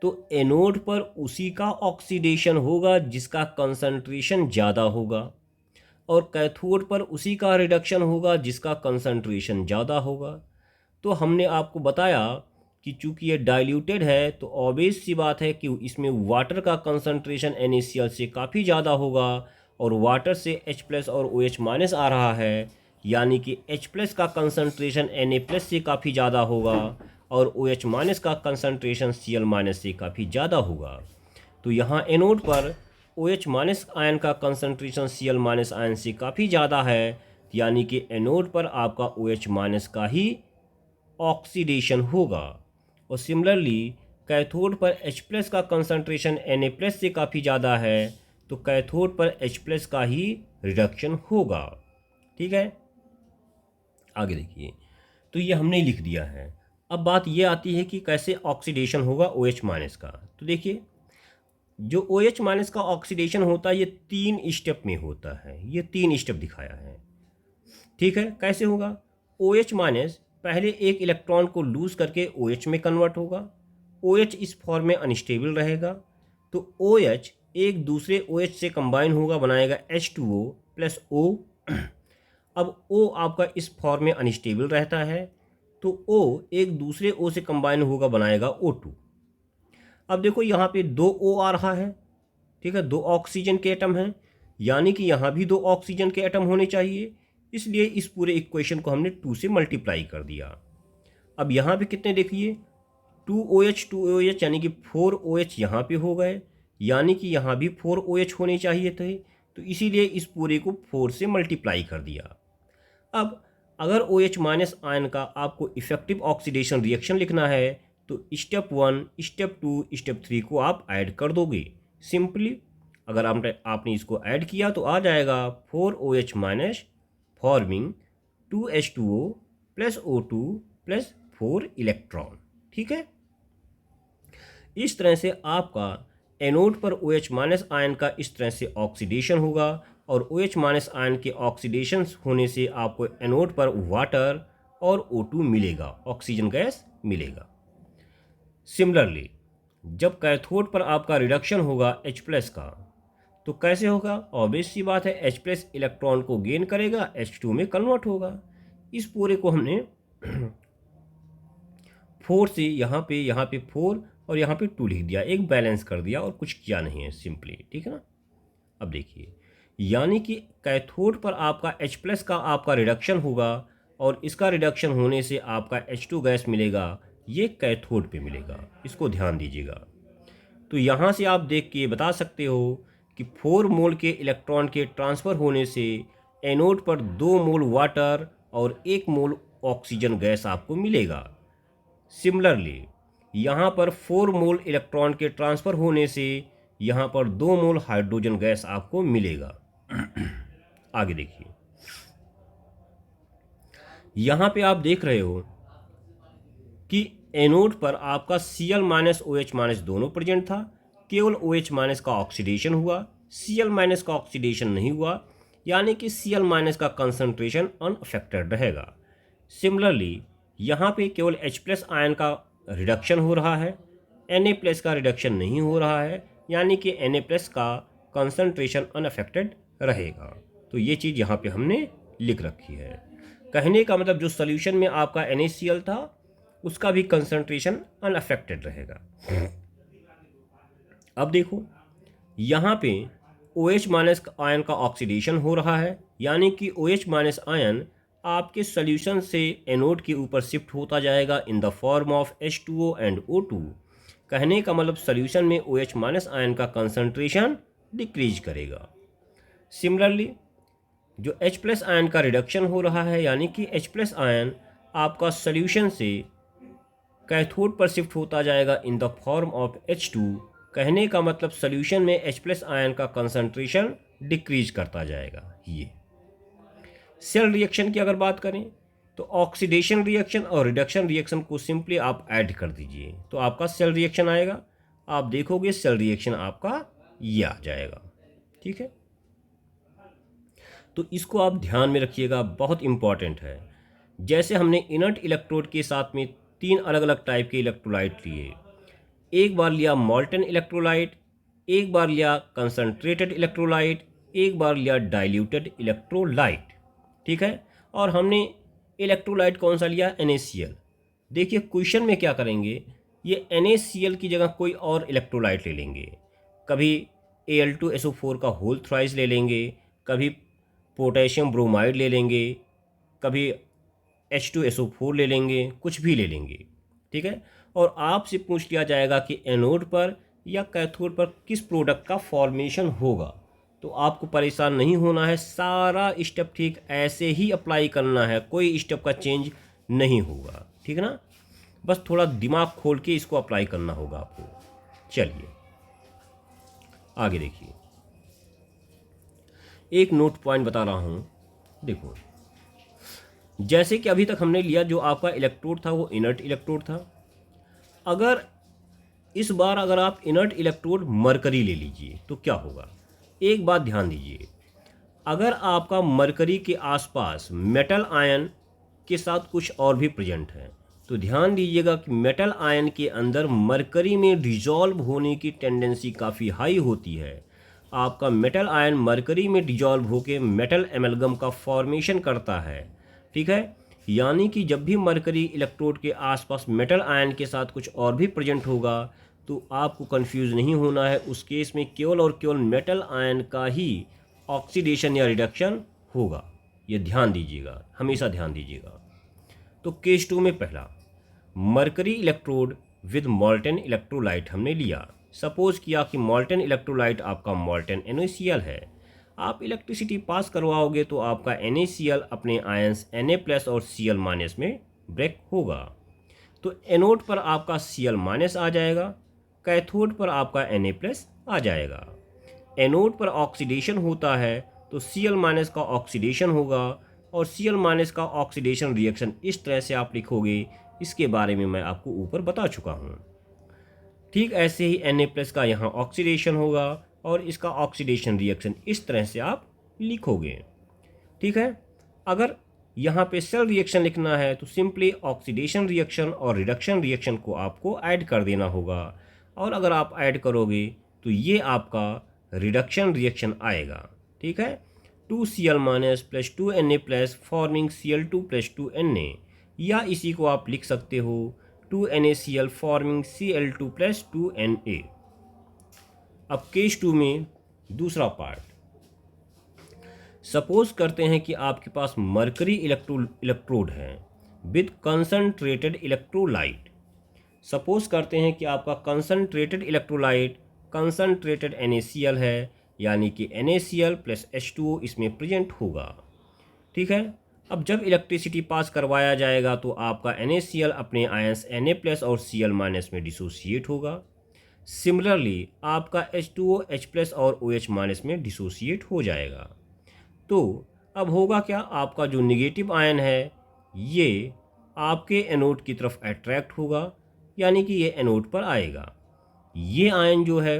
तो एनोड पर उसी का ऑक्सीडेशन होगा जिसका कंसंट्रेशन ज़्यादा होगा, और कैथोड पर उसी का रिडक्शन होगा जिसका कंसंट्रेशन ज़्यादा होगा। तो हमने आपको बताया कि चूंकि ये डाइल्यूटेड है तो ऑब्वियस सी बात है कि इसमें वाटर का कंसंट्रेशन NaCl से काफ़ी ज़्यादा होगा, और वाटर से H+ और OH- आ रहा है, यानी कि H+ का कंसंट्रेशन Na+ से काफ़ी ज़्यादा होगा और OH- का कंसंट्रेशन Cl- से काफ़ी ज़्यादा होगा। तो यहाँ एनोड पर OH- आयन का कंसंट्रेशन Cl- आयन से काफ़ी ज़्यादा है, यानी कि एनोड पर आपका OH- का ही ऑक्सीडेशन होगा। और सिमिलरली कैथोड पर H+ का कंसंट्रेशन Na+ से काफ़ी ज़्यादा है, तो कैथोड पर H+ का ही रिडक्शन होगा, ठीक है। आगे देखिए, तो ये हमने लिख दिया है। अब बात ये आती है कि कैसे ऑक्सीडेशन होगा OH- का। तो देखिए, जो OH- का ऑक्सीडेशन होता है ये 3 स्टेप में होता है, ये 3 स्टेप दिखाया है, ठीक है। कैसे होगा, OH- पहले एक इलेक्ट्रॉन को लूज करके OH में कन्वर्ट होगा, OH इस फॉर्म में अनस्टेबल रहेगा, तो OH एक दूसरे OH से कंबाइन होगा, बनाएगा H2O + O। अब O आपका इस फॉर्म में अनस्टेबल रहता है, तो O एक दूसरे O से कंबाइन होगा, बनाएगा O2। अब देखो यहाँ पे 2 O आ रहा है, ठीक है, 2 ऑक्सीजन के एटम हैं, यानी कि यहाँ भी 2 ऑक्सीजन के एटम होने चाहिए, इसलिए इस पूरे इक्वेशन को हमने 2 से मल्टीप्लाई कर दिया। अब यहाँ पे कितने देखिए, 2OH यानी कि 4OH यहाँ पे हो गए, यानी कि यहाँ भी 4OH होने चाहिए थे, तो इसीलिए इस पूरे को 4 से मल्टीप्लाई कर दिया। अब अगर OH- आयन का आपको इफेक्टिव ऑक्सीडेशन रिएक्शन लिखना है तो स्टेप 1, स्टेप 2, स्टेप 3 को आप ऐड कर दोगे सिंपली। अगर आपने इसको ऐड किया तो आ जाएगा 4OH- forming 2H2O + O2 + 4 electron, ठीक है। इस तरह से आपका एनोड पर OH- आयन का इस तरह से ऑक्सीडेशन होगा, और OH- आयन के ऑक्सीडेशन होने से आपको एनोड पर वाटर और O2 मिलेगा, ऑक्सीजन गैस मिलेगा। सिमिलरली जब कैथोड पर आपका रिडक्शन होगा H+ का, तो कैसे होगा, ऑब्वियस सी बात है, H+ इलेक्ट्रॉन को गेन करेगा, H2 में कन्वर्ट होगा। इस पूरे को हमने 4 से यहाँ पे 4 और यहाँ पे 2 लिख दिया, एक बैलेंस कर दिया और कुछ किया नहीं है सिंपली, ठीक है ना। अब देखिए, यानी कि कैथोड पर आपका H+ का आपका रिडक्शन होगा, और इसका रिडक्शन होने से आपका H2 गैस मिलेगा, ये कैथोड पे मिलेगा, इसको ध्यान दीजिएगा। तो यहाँ से आप देख के बता सकते हो कि 4 मोल के इलेक्ट्रॉन के ट्रांसफ़र होने से एनोड पर 2 मोल वाटर और 1 मोल ऑक्सीजन गैस आपको मिलेगा। सिमिलरली यहाँ पर 4 मोल इलेक्ट्रॉन के ट्रांसफ़र होने से यहाँ पर 2 मोल हाइड्रोजन गैस आपको मिलेगा। आगे देखिए, यहाँ पे आप देख रहे हो कि एनोड पर आपका Cl- OH- दोनों प्रेजेंट था, केवल OH- का ऑक्सीडेशन हुआ, Cl- का ऑक्सीडेशन नहीं हुआ, यानी कि Cl- का कंसंट्रेशन अनअफेक्टेड रहेगा। सिमिलरली यहाँ पे केवल H+ आयन का रिडक्शन हो रहा है, Na+ का रिडक्शन नहीं हो रहा है, यानी कि Na+ का कंसंट्रेशन अनअफेक्टेड रहेगा। तो ये चीज़ यहाँ पे हमने लिख रखी है। कहने का मतलब जो सोल्यूशन में आपका NaCl था उसका भी कंसंट्रेशन अनअफेक्टेड रहेगा। अब देखो, यहाँ पे OH- आयन का ऑक्सीडेशन हो रहा है, यानी कि OH माइनस आयन आपके सॉल्यूशन से एनोड के ऊपर शिफ्ट होता जाएगा in the form of H2O and O2। कहने का मतलब सॉल्यूशन में OH माइनस आयन का कंसंट्रेशन डिक्रीज करेगा। सिमिलरली जो H प्लस आयन का रिडक्शन हो रहा है, यानी कि H प्लस आयन आपका सॉल्यूशन से कैथोड पर शिफ्ट होता जाएगा in the form of H2। कहने का मतलब सॉल्यूशन में H प्लस आयन का कंसंट्रेशन डिक्रीज करता जाएगा। ये सेल रिएक्शन की अगर बात करें तो ऑक्सीडेशन रिएक्शन और रिडक्शन रिएक्शन को सिंपली आप ऐड कर दीजिए तो आपका सेल रिएक्शन आएगा। आप देखोगे सेल रिएक्शन आपका ये आ जाएगा। ठीक है, तो इसको आप ध्यान में रखिएगा, बहुत इंपॉर्टेंट है। जैसे हमने इनर्ट इलेक्ट्रोड के साथ में 3 अलग अलग टाइप के इलेक्ट्रोलाइट लिए। एक बार लिया मॉल्टन इलेक्ट्रोलाइट, एक बार लिया कंसंट्रेटेड इलेक्ट्रोलाइट, एक बार लिया डाइल्यूटेड इलेक्ट्रोलाइट। ठीक है, और हमने इलेक्ट्रोलाइट कौन सा लिया? NaCl। देखिए क्वेश्चन में क्या करेंगे, ये NaCl की जगह कोई और इलेक्ट्रोलाइट ले लेंगे। कभी Al2SO4 का होल थ्राइस ले लेंगे, कभी पोटेशियम ब्रोमाइड ले लेंगे, कभी H2SO4 ले लेंगे, कुछ भी ले लेंगे। ठीक है, और आपसे पूछ लिया जाएगा कि एनोड पर या कैथोड पर किस प्रोडक्ट का फॉर्मेशन होगा। तो आपको परेशान नहीं होना है, सारा स्टेप ठीक ऐसे ही अप्लाई करना है, कोई स्टेप का चेंज नहीं होगा। ठीक है ना, बस थोड़ा दिमाग खोल के इसको अप्लाई करना होगा आपको। चलिए आगे देखिए, एक नोट पॉइंट बता रहा हूँ। देखो, जैसे कि अभी तक हमने लिया जो आपका इलेक्ट्रोड था वो इनर्ट इलेक्ट्रोड था। अगर इस बार अगर आप इनर्ट इलेक्ट्रोड मरकरी ले लीजिए तो क्या होगा? एक बात ध्यान दीजिए, अगर आपका मरकरी के आसपास मेटल आयन के साथ कुछ और भी प्रेजेंट है तो ध्यान दीजिएगा कि मेटल आयन के अंदर मरकरी में डिजॉल्व होने की टेंडेंसी काफ़ी हाई होती है। आपका मेटल आयन मरकरी में डिजॉल्व होकर मेटल एमलगम का फॉर्मेशन करता है। ठीक है, यानी कि जब भी मरकरी इलेक्ट्रोड के आसपास मेटल आयन के साथ कुछ और भी प्रेजेंट होगा तो आपको कंफ्यूज नहीं होना है, उस केस में केवल और केवल मेटल आयन का ही ऑक्सीडेशन या रिडक्शन होगा। ये ध्यान दीजिएगा, हमेशा ध्यान दीजिएगा। तो केस 2 में पहला मरकरी इलेक्ट्रोड विद मॉल्टन इलेक्ट्रोलाइट हमने लिया। सपोज किया कि मॉल्टन इलेक्ट्रोलाइट आपका मॉल्टन NaCl है। आप इलेक्ट्रिसिटी पास करवाओगे तो आपका NaCl अपने आयंस Na+ और Cl- में ब्रेक होगा। तो एनोड पर आपका Cl- आ जाएगा, कैथोड पर आपका Na+ आ जाएगा। एनोड पर ऑक्सीडेशन होता है तो Cl- का ऑक्सीडेशन होगा और Cl- का ऑक्सीडेशन रिएक्शन इस तरह से आप लिखोगे, इसके बारे में मैं आपको ऊपर बता चुका हूँ। ठीक ऐसे ही Na+ का यहाँ ऑक्सीडेशन होगा और इसका ऑक्सीडेशन रिएक्शन इस तरह से आप लिखोगे। ठीक है, अगर यहाँ पे सेल रिएक्शन लिखना है तो सिंपली ऑक्सीडेशन रिएक्शन और रिडक्शन रिएक्शन को आपको ऐड कर देना होगा, और अगर आप ऐड करोगे तो ये आपका रिडक्शन रिएक्शन आएगा। ठीक है, 2Cl- + 2Na+ फॉर्मिंग Cl2+2Na, या इसी को आप लिख सकते हो 2NaCl फॉर्मिंग Cl2+2Na। अब केस 2 में दूसरा पार्ट, सपोज करते हैं कि आपके पास मरकरी इलेक्ट्रोड है विद कंसंट्रेटेड इलेक्ट्रोलाइट। सपोज करते हैं कि आपका कंसंट्रेटेड इलेक्ट्रोलाइट कंसंट्रेटेड NaCl है, यानी कि NaCl + H2O इसमें प्रेजेंट होगा। ठीक है, अब जब इलेक्ट्रिसिटी पास करवाया जाएगा तो आपका NaCl अपने आयंस Na+ और Cl- में डिसोसिएट होगा। सिमिलरली आपका H2O H+ और OH- में डिसोसिएट हो जाएगा। तो अब होगा क्या, आपका जो निगेटिव आयन है ये आपके एनोड की तरफ अट्रैक्ट होगा, यानी कि ये एनोड पर आएगा। ये आयन जो है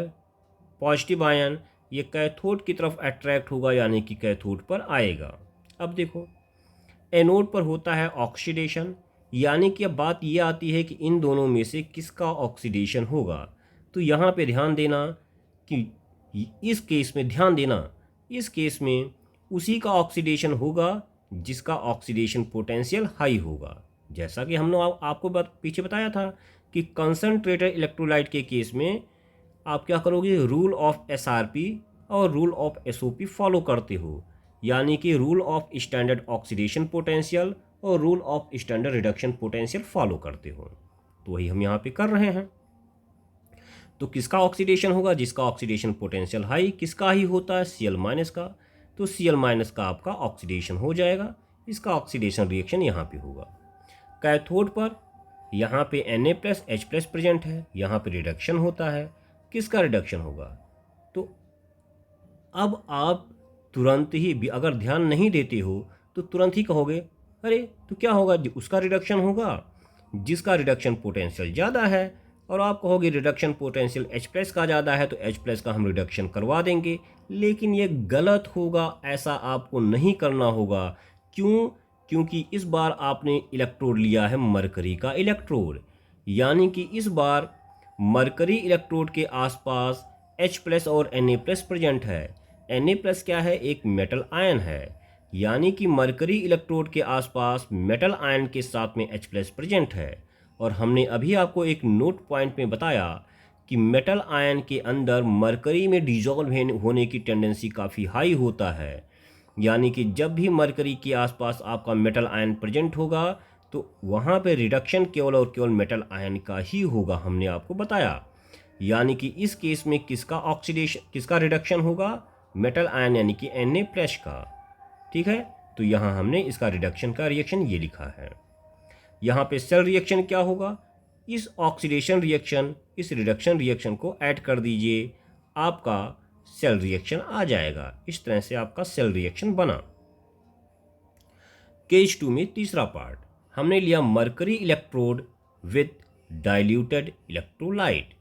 पॉजिटिव आयन, ये कैथोड की तरफ अट्रैक्ट होगा, यानी कि कैथोड पर आएगा। अब देखो, एनोड पर होता है ऑक्सीडेशन, यानी कि अब बात ये आती है कि इन दोनों में से किसका ऑक्सीडेशन होगा। तो यहाँ पे ध्यान देना कि इस केस में ध्यान देना, इस केस में उसी का ऑक्सीडेशन होगा जिसका ऑक्सीडेशन पोटेंशियल हाई होगा। जैसा कि हमने आपको पीछे बताया था कि कंसंट्रेटेड इलेक्ट्रोलाइट के केस में आप क्या करोगे, रूल ऑफ SRP और रूल ऑफ SOP फॉलो करते हो, यानी कि rule of standard oxidation potential और rule of standard reduction potential follow करते हो। तो वही हम यहाँ पे कर रहे हैं। तो किसका ऑक्सीडेशन होगा? जिसका ऑक्सीडेशन पोटेंशियल हाई, किसका ही होता है? Cl- का। तो Cl- का आपका ऑक्सीडेशन हो जाएगा, इसका ऑक्सीडेशन रिएक्शन यहाँ पे होगा। कैथोड पर यहाँ पे Na+H+ प्रेजेंट है, यहाँ पे रिडक्शन होता है, किसका रिडक्शन होगा? तो अब आप तुरंत ही अगर ध्यान नहीं देते हो तो तुरंत ही कहोगे अरे तो क्या होगा? उसका रिडक्शन होगा जिसका रिडक्शन पोटेंशियल ज़्यादा है, और आप कहोगे रिडक्शन पोटेंशियल H+ का ज़्यादा है तो H+ का हम रिडक्शन करवा देंगे। लेकिन ये गलत होगा, ऐसा आपको नहीं करना होगा। क्यों? क्योंकि इस बार आपने इलेक्ट्रोड लिया है मरकरी का इलेक्ट्रोड, यानी कि इस बार मरकरी इलेक्ट्रोड के आसपास H+ और Na+ प्रेजेंट है। Na+ क्या है? एक मेटल आयन है, यानी कि मरकरी इलेक्ट्रोड के आसपास मेटल आयन के साथ में H+ प्रेजेंट है। और हमने अभी आपको एक नोट पॉइंट में बताया कि मेटल आयन के अंदर मरकरी में डिजॉल्व होने की टेंडेंसी काफ़ी हाई होता है, यानी कि जब भी मरकरी के आसपास आपका मेटल आयन प्रेजेंट होगा तो वहाँ पे रिडक्शन केवल और केवल मेटल आयन का ही होगा, हमने आपको बताया। यानी कि इस केस में किसका ऑक्सीडेशन, किसका रिडक्शन होगा? मेटल आयन यानी कि Na+ का। ठीक है, तो यहाँ हमने इसका रिडक्शन का रिएक्शन ये लिखा है। यहाँ पे सेल रिएक्शन क्या होगा? इस ऑक्सीडेशन रिएक्शन, इस रिडक्शन रिएक्शन को ऐड कर दीजिए, आपका सेल रिएक्शन आ जाएगा। इस तरह से आपका सेल रिएक्शन बना। केस 2 में तीसरा पार्ट हमने लिया mercury electrode with diluted electrolyte.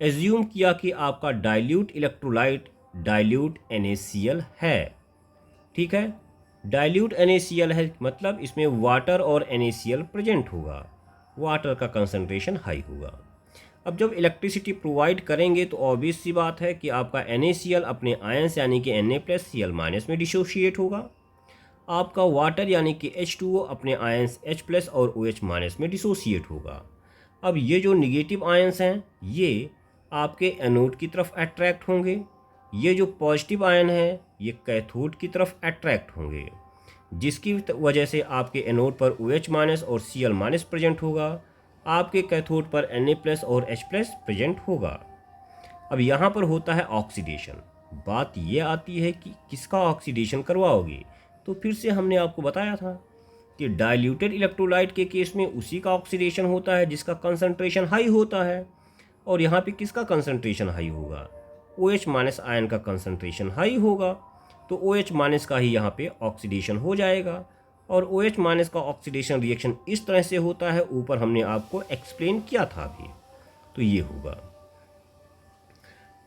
Assume किया कि आपका डाइल्यूट इलेक्ट्रोलाइट डाइल्यूट NaCl है। ठीक है, डाइल्यूट NaCl है मतलब इसमें वाटर और NaCl प्रेजेंट होगा, वाटर का कंसंट्रेशन हाई होगा। अब जब इलेक्ट्रिसिटी प्रोवाइड करेंगे तो ऑब्वियस सी बात है कि आपका NaCl अपने आयंस यानी कि Na+Cl- में डिसोशिएट होगा, आपका वाटर यानी कि H2O अपने आयंस H+ और OH- में डिसोशिएट होगा। अब ये जो निगेटिव आयंस हैं ये आपके एनोड की तरफ अट्रैक्ट होंगे, ये जो पॉजिटिव आयन है ये कैथोड की तरफ अट्रैक्ट होंगे, जिसकी वजह से आपके एनोड पर OH- और Cl- प्रेजेंट होगा, आपके कैथोड पर Na+ और H+ प्रेजेंट होगा। अब यहाँ पर होता है ऑक्सीडेशन। बात ये आती है कि किसका ऑक्सीडेशन करवाओगे? तो फिर से हमने आपको बताया था कि डाइल्यूटेड इलेक्ट्रोलाइट के केस में उसी का ऑक्सीडेशन होता है जिसका कंसंट्रेशन हाई होता है, और यहाँ पे किसका कंसंट्रेशन हाई होगा? OH- आयन का कंसंट्रेशन हाई होगा, तो OH- का ही यहाँ पे ऑक्सीडेशन हो जाएगा। और OH- का ऑक्सीडेशन रिएक्शन इस तरह से होता है, ऊपर हमने आपको एक्सप्लेन किया था अभी, तो ये होगा।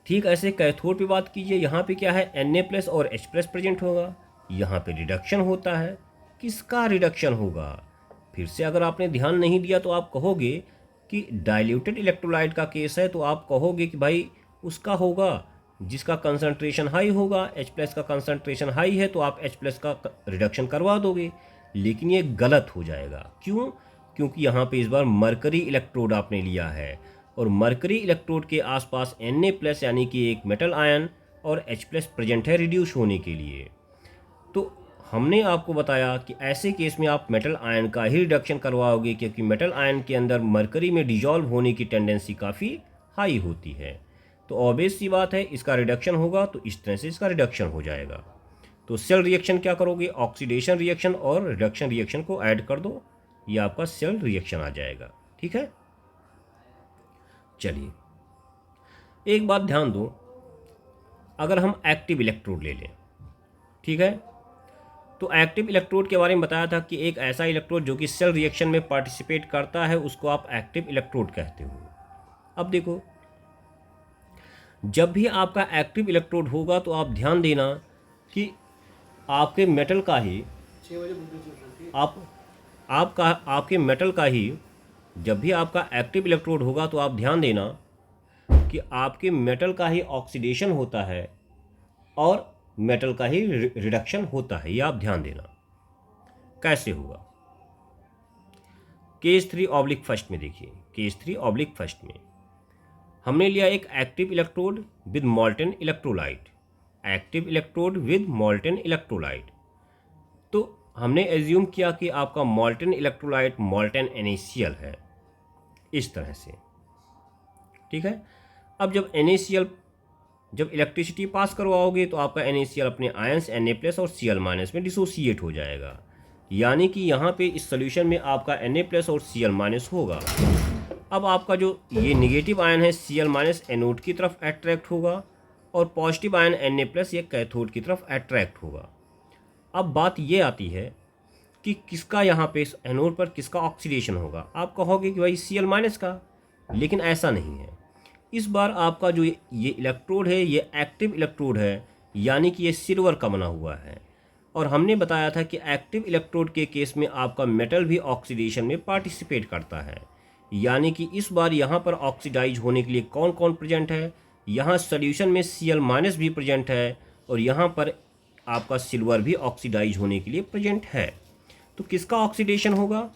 ठीक ऐसे कैथोड पे बात कीजिए, यहाँ पे क्या है? Na+ और H+ प्रेजेंट होगा, यहाँ पे रिडक्शन होता है, किसका रिडक्शन होगा? फिर से अगर आपने ध्यान नहीं दिया तो आप कहोगे कि डाइल्यूटेड इलेक्ट्रोलाइट का केस है, तो आप कहोगे कि भाई उसका होगा जिसका कंसंट्रेशन हाई होगा, H+ का कंसंट्रेशन हाई है तो आप H+ का रिडक्शन करवा दोगे, लेकिन ये गलत हो जाएगा। क्यों? क्योंकि यहाँ पे इस बार मरकरी इलेक्ट्रोड आपने लिया है, और मरकरी इलेक्ट्रोड के आसपास Na+ यानी कि एक मेटल आयन और H+ प्रेजेंट है रिड्यूस होने के लिए। तो हमने आपको बताया कि ऐसे केस में आप मेटल आयन का ही रिडक्शन करवाओगे, क्योंकि मेटल आयन के अंदर मरकरी में डिजॉल्व होने की टेंडेंसी काफ़ी हाई होती है। तो ऑब्वियस सी बात है इसका रिडक्शन होगा, तो इस तरह से इसका रिडक्शन हो जाएगा। तो सेल रिएक्शन क्या करोगे? ऑक्सीडेशन रिएक्शन और रिडक्शन रिएक्शन को ऐड कर दो, ये आपका सेल रिएक्शन आ जाएगा। ठीक है, चलिए एक बात ध्यान दो, अगर हम एक्टिव इलेक्ट्रोड ले लें, ठीक है, तो एक्टिव इलेक्ट्रोड के बारे में बताया था कि एक ऐसा इलेक्ट्रोड जो कि सेल रिएक्शन में पार्टिसिपेट करता है उसको आप एक्टिव इलेक्ट्रोड कहते हो। अब देखो, जब भी आपका एक्टिव इलेक्ट्रोड होगा तो आप ध्यान देना कि आपके मेटल का ही आप आपका आपके मेटल का ही, जब भी आपका एक्टिव इलेक्ट्रोड होगा तो आप ध्यान देना कि आपके मेटल का ही ऑक्सीडेशन होता है और मेटल का ही रिडक्शन होता है, ये आप ध्यान देना। कैसे होगा? केस 3/1 में देखिए, केस 3/1 में हमने लिया एक active electrode with मॉल्टन electrolyte. Active electrode with मॉल्टन electrolyte. तो हमने एज्यूम किया कि आपका मॉल्टन इलेक्ट्रोलाइट मॉल्टन NaCl है, इस तरह से, ठीक है। अब जब NaCl जब इलेक्ट्रिसिटी पास करवाओगे तो आपका NaCl अपने आयंस Na+ और Cl- में डिसोसिएट हो जाएगा, यानी कि यहाँ पे इस सोल्यूशन में आपका Na+ और Cl- होगा। अब आपका जो ये नेगेटिव आयन है Cl- एनोड की तरफ अट्रैक्ट होगा और पॉजिटिव आयन Na+ ये कैथोड की तरफ अट्रैक्ट होगा। अब बात ये आती है कि किसका यहाँ पे एनोड पर किसका ऑक्सीडेशन होगा। आप कहोगे कि भाई Cl- का, लेकिन ऐसा नहीं है। इस बार आपका जो ये इलेक्ट्रोड है ये एक्टिव इलेक्ट्रोड है, यानी कि ये सिल्वर का बना हुआ है। और हमने बताया था कि एक्टिव इलेक्ट्रोड के केस में आपका मेटल भी ऑक्सीडेशन में पार्टिसिपेट करता है, यानी कि इस बार यहाँ पर ऑक्सीडाइज होने के लिए कौन कौन प्रेजेंट है। यहाँ सोल्यूशन में Cl- भी प्रेजेंट है और यहाँ पर आपका सिल्वर भी ऑक्सीडाइज होने के लिए प्रेजेंट है। तो किसका ऑक्सीडेशन होगा?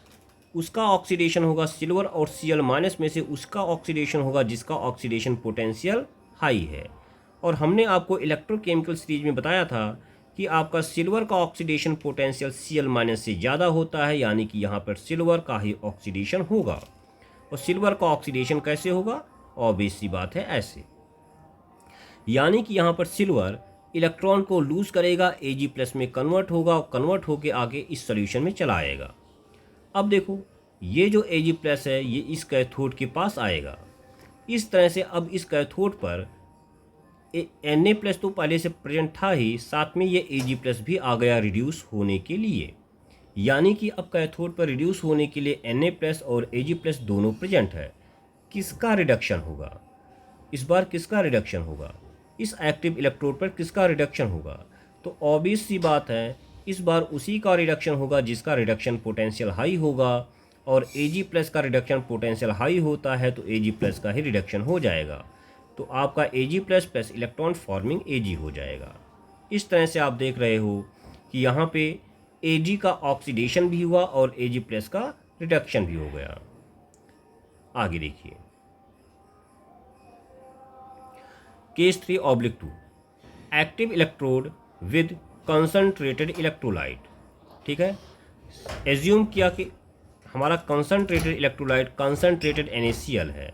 उसका ऑक्सीडेशन होगा सिल्वर और Cl- में से उसका ऑक्सीडेशन होगा जिसका ऑक्सीडेशन पोटेंशियल हाई है। और हमने आपको इलेक्ट्रोकेमिकल सीरीज में बताया था कि आपका सिल्वर का ऑक्सीडेशन पोटेंशियल Cl- से ज़्यादा होता है, यानी कि यहाँ पर सिल्वर का ही ऑक्सीडेशन होगा। और सिल्वर का ऑक्सीडेशन कैसे होगा? ऑब्वियस सी बात है, ऐसे, यानी कि यहाँ पर सिल्वर इलेक्ट्रॉन को लूज करेगा, Ag+ में कन्वर्ट होगा और कन्वर्ट होकर आगे इस सोल्यूशन में चला आएगा। अब देखो, ये जो Ag+ है ये इस कैथोड के पास आएगा। इस तरह से अब इस कैथोड पर Na+ तो पहले से प्रेजेंट था ही, साथ में ये Ag+ भी आ गया रिड्यूस होने के लिए, यानी कि अब कैथोड पर रिड्यूस होने के लिए Na+ और Ag+ दोनों प्रेजेंट है। किसका रिडक्शन होगा इस बार? किसका रिडक्शन होगा? इस एक्टिव इलेक्ट्रोड पर किसका रिडक्शन होगा? तो ऑब्वियस सी बात है, इस बार उसी का रिडक्शन होगा जिसका रिडक्शन पोटेंशियल हाई होगा। और Ag+ का रिडक्शन पोटेंशियल हाई होता है तो Ag+ का ही रिडक्शन हो जाएगा। तो आपका Ag+ plus electron forming Ag हो जाएगा। इस तरह से आप देख रहे हो कि यहाँ पे Ag का ऑक्सीडेशन भी हुआ और Ag+ का रिडक्शन भी हो गया। आगे देखिए, case 3/2, active electrode with concentrated electrolyte. ठीक है, एज्यूम किया कि हमारा कंसंट्रेटेड इलेक्ट्रोलाइट कंसंट्रेटेड NaCl है,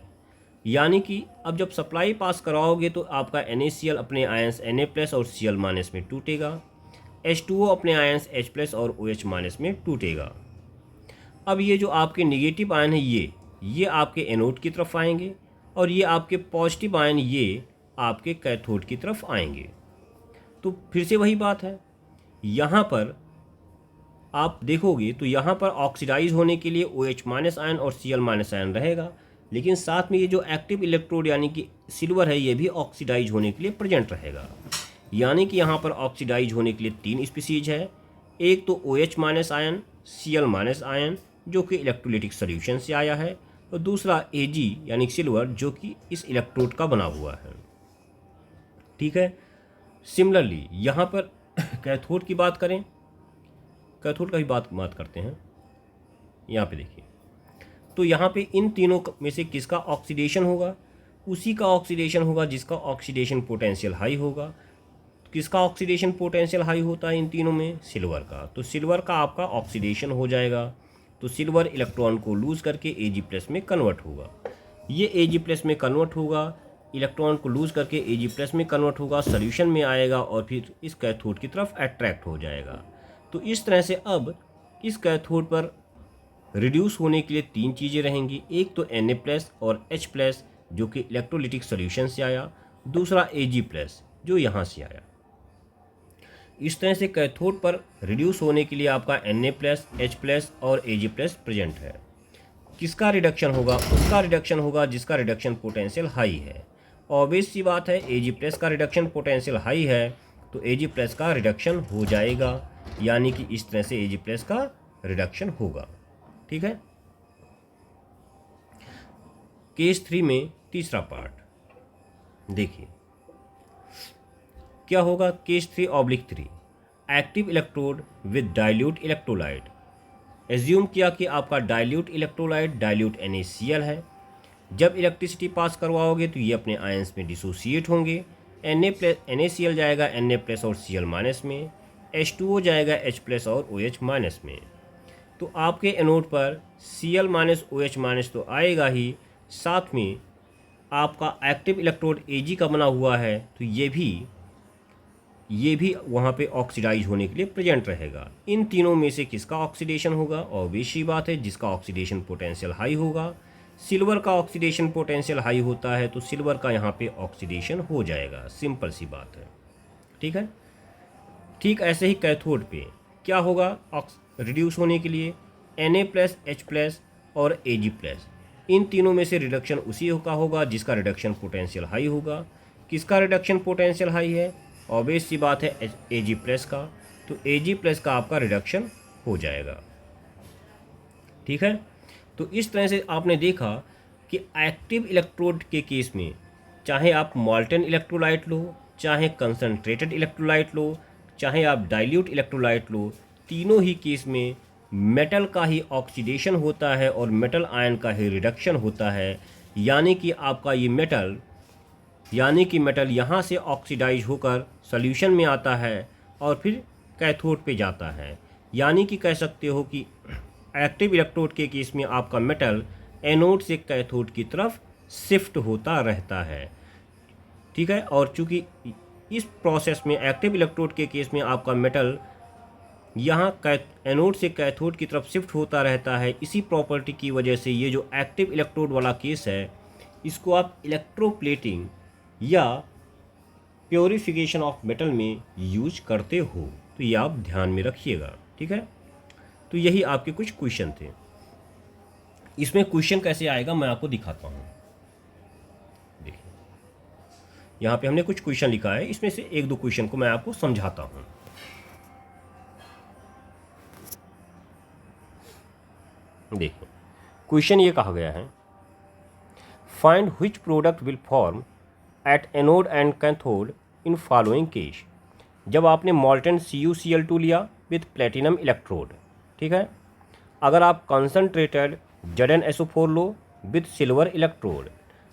यानी कि अब जब सप्लाई पास कराओगे तो आपका NaCl अपने आयंस Na+ और Cl- में टूटेगा, H2O अपने आयंस H+ और OH- में टूटेगा। अब ये जो आपके नेगेटिव आयन है ये आपके एनोड की तरफ आएंगे और ये आपके पॉजिटिव आयन ये आपके कैथोड की तरफ आएंगे। तो फिर से वही बात है, यहाँ पर आप देखोगे तो यहाँ पर ऑक्सीडाइज होने के लिए OH- आयन और Cl- आयन रहेगा, लेकिन साथ में ये जो एक्टिव इलेक्ट्रोड यानी कि सिल्वर है ये भी ऑक्सीडाइज होने के लिए प्रेजेंट रहेगा। यानी कि यहाँ पर ऑक्सीडाइज होने के लिए 3 स्पीसीज है। एक तो OH- आयन, Cl- आयन जो कि इलेक्ट्रोलिटिक सोल्यूशन से आया है, और दूसरा Ag यानी सिल्वर जो कि इस इलेक्ट्रोड का बना हुआ है। ठीक है, सिमिलरली यहाँ पर कैथोड की बात करें, कैथोड का भी बात करते हैं। यहाँ पे देखिए, तो यहाँ पे इन तीनों में से किसका ऑक्सीडेशन होगा? उसी का ऑक्सीडेशन होगा जिसका ऑक्सीडेशन पोटेंशियल हाई होगा। किसका ऑक्सीडेशन पोटेंशियल हाई होता है इन तीनों में? सिल्वर का। तो सिल्वर का आपका ऑक्सीडेशन हो जाएगा, तो सिल्वर इलेक्ट्रॉन को लूज करके Ag+ में कन्वर्ट होगा। ये Ag+ में कन्वर्ट होगा, इलेक्ट्रॉन को लूज करके Ag+ में कन्वर्ट होगा, सोल्यूशन में आएगा और फिर इस कैथोड की तरफ अट्रैक्ट हो जाएगा। तो इस तरह से अब इस कैथोड पर रिड्यूस होने के लिए 3 चीज़ें रहेंगी। एक तो Na+ और H+ जो कि इलेक्ट्रोलिटिक सोल्यूशन से आया, दूसरा Ag+ जो यहाँ से आया। इस तरह से कैथोड पर रिड्यूस होने के लिए आपका Na+, H+ और Ag+ प्रेजेंट है। किसका रिडक्शन होगा? उसका रिडक्शन होगा जिसका रिडक्शन पोटेंशियल हाई है। ऑब्वियस सी बात है, Ag+ का रिडक्शन पोटेंशियल हाई है तो Ag+ का रिडक्शन हो जाएगा, यानी कि इस तरह से Ag+ का रिडक्शन होगा। ठीक है, केस 3 में तीसरा पार्ट देखिए क्या होगा। Case 3/3, active electrode with dilute electrolyte. Assume किया कि आपका डाइल्यूट इलेक्ट्रोलाइट डाइल्यूट NaCl है। जब इलेक्ट्रिसिटी पास करवाओगे तो ये अपने आयंस में डिसोसिएट होंगे, NaCl जाएगा Na+ और Cl- में, H2O जाएगा H+ और OH- में। तो आपके एनोड पर Cl- OH- तो आएगा ही, साथ में आपका एक्टिव इलेक्ट्रोड Ag का बना हुआ है, तो ये भी वहाँ पे ऑक्सीडाइज होने के लिए प्रेजेंट रहेगा। इन तीनों में से किसका ऑक्सीडेशन होगा? ऑब्वियस सी बात है, जिसका ऑक्सीडेशन पोटेंशियल हाई होगा। सिल्वर का ऑक्सीडेशन पोटेंशियल हाई होता है, तो सिल्वर का यहाँ पे ऑक्सीडेशन हो जाएगा, सिंपल सी बात है। ठीक है। ठीक ऐसे ही कैथोड पे क्या होगा रिड्यूस होने के लिए? Na+, H+ और Ag+। इन तीनों में से रिडक्शन उसी का होगा जिसका रिडक्शन पोटेंशियल हाई होगा। किसका रिडक्शन पोटेंशियल हाई है? ऑब्वियस सी बात है Ag+ का, तो Ag+ का आपका रिडक्शन हो जाएगा। ठीक है। तो इस तरह से आपने देखा कि एक्टिव इलेक्ट्रोड के केस में चाहे आप मॉल्टन इलेक्ट्रोलाइट लो, चाहे कंसनट्रेटेड इलेक्ट्रोलाइट लो, चाहे आप डाइल्यूट इलेक्ट्रोलाइट लो, तीनों ही केस में मेटल का ही ऑक्सीडेशन होता है और मेटल आयन का ही रिडक्शन होता है। यानी कि आपका ये मेटल यहाँ से ऑक्सीडाइज होकर सॉल्यूशन में आता है और फिर कैथोड पे जाता है। यानी कि कह सकते हो कि एक्टिव इलेक्ट्रोड के केस में आपका मेटल एनोड से कैथोड की तरफ शिफ्ट होता रहता है। ठीक है। और चूंकि इस प्रोसेस में एक्टिव इलेक्ट्रोड के केस में आपका मेटल यहाँ एनोड से कैथोड की तरफ शिफ्ट होता रहता है, इसी प्रॉपर्टी की वजह से ये जो एक्टिव इलेक्ट्रोड वाला केस है, इसको आप इलेक्ट्रोप्लेटिंग या प्योरीफिकेशन ऑफ मेटल में यूज करते हो। तो ये आप ध्यान में रखिएगा। ठीक है। तो यही आपके कुछ क्वेश्चन थे। इसमें क्वेश्चन कैसे आएगा मैं आपको दिखाता हूँ। देखिए यहाँ पे हमने कुछ क्वेश्चन लिखा है, इसमें से एक दो क्वेश्चन को मैं आपको समझाता हूँ। देखिए क्वेश्चन ये कहा गया है, find which product will form at anode and cathode in following case. जब आपने मॉल्टन CuCl2 लिया विथ प्लेटिनम इलेक्ट्रोड, ठीक है, अगर आप कंसनट्रेटेड ZnSO4 लो विथ सिल्वर इलेक्ट्रोड,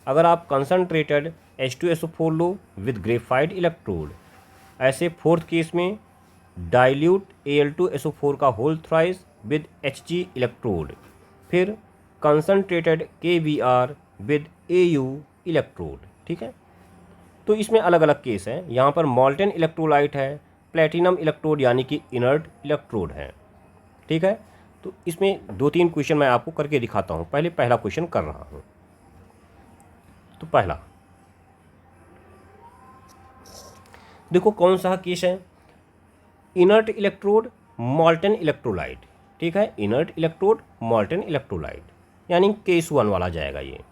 अगर आप कंसनट्रेटेड H2SO4 लो विथ ग्रेफाइट इलेक्ट्रोड, ऐसे फोर्थ केस में डाइल्यूट Al2SO4 का होल थ्राइस विद Hg इलेक्ट्रोड, फिर concentrated KBr with Au electrode. ठीक है। तो इसमें अलग अलग केस हैं। यहाँ पर मॉल्टन इलेक्ट्रोलाइट है, प्लेटिनम इलेक्ट्रोड यानी कि इनर्ट इलेक्ट्रोड है। ठीक है। तो इसमें दो तीन क्वेश्चन मैं आपको करके दिखाता हूँ। पहले पहला क्वेश्चन कर रहा हूँ। तो पहला देखो कौन सा केस है, इनर्ट इलेक्ट्रोड मॉल्टन इलेक्ट्रोलाइट। ठीक है, इनर्ट इलेक्ट्रोड मॉल्टन इलेक्ट्रोलाइट यानी केस 1 वाला जाएगा ये।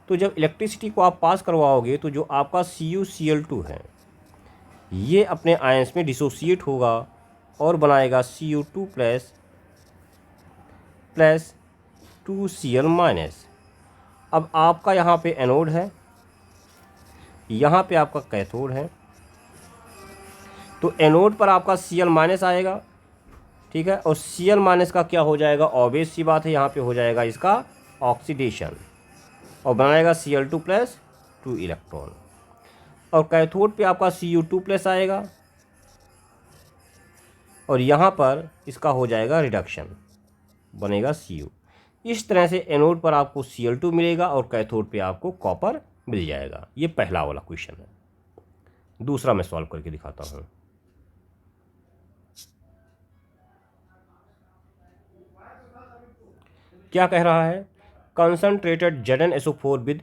तो जब इलेक्ट्रिसिटी को आप पास करवाओगे तो जो आपका CuCl2 है ये अपने आयंस में डिसोसिएट होगा और बनाएगा Cu2 प्लस 2Cl-। अब आपका यहाँ पे एनोड है, यहाँ पे आपका कैथोड है, तो एनोड पर आपका Cl- आएगा। ठीक है। और Cl- का क्या हो जाएगा? ऑब्वियस सी बात है, यहाँ पे हो जाएगा इसका ऑक्सीडेशन और बनाएगा Cl2 प्लस 2 इलेक्ट्रॉन। और कैथोड पे आपका Cu2 प्लस आएगा और यहाँ पर इसका हो जाएगा रिडक्शन, बनेगा Cu। इस तरह से एनोड पर आपको Cl2 मिलेगा और कैथोड पे आपको कॉपर मिल जाएगा। ये पहला वाला क्वेश्चन है। दूसरा मैं सॉल्व करके दिखाता हूँ। क्या कह रहा है, concentrated ZnSO4 with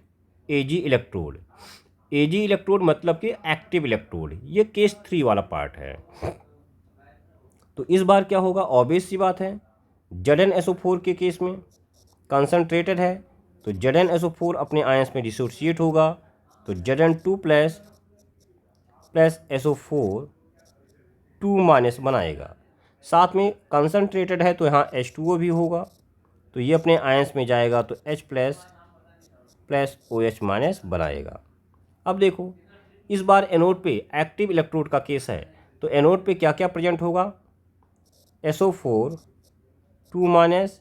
Ag electrode. Ag electrode मतलब कि एक्टिव इलेक्ट्रोड, ये केस 3 वाला पार्ट है। तो इस बार क्या होगा? ऑब्वियस सी बात है, ZnSO4 के केस में कंसनट्रेटेड है तो ZnSO4 अपने आयंस में डिसोसिएट होगा, तो Zn2 प्लस SO4 2- बनाएगा। साथ में कंसनट्रेटेड है तो यहाँ H2O भी होगा, तो ये अपने आयंस में जाएगा तो H प्लस OH- बनाएगा। अब देखो इस बार एनोड पे एक्टिव इलेक्ट्रोड का केस है, तो एनोड पे क्या क्या प्रेजेंट होगा? SO4 2-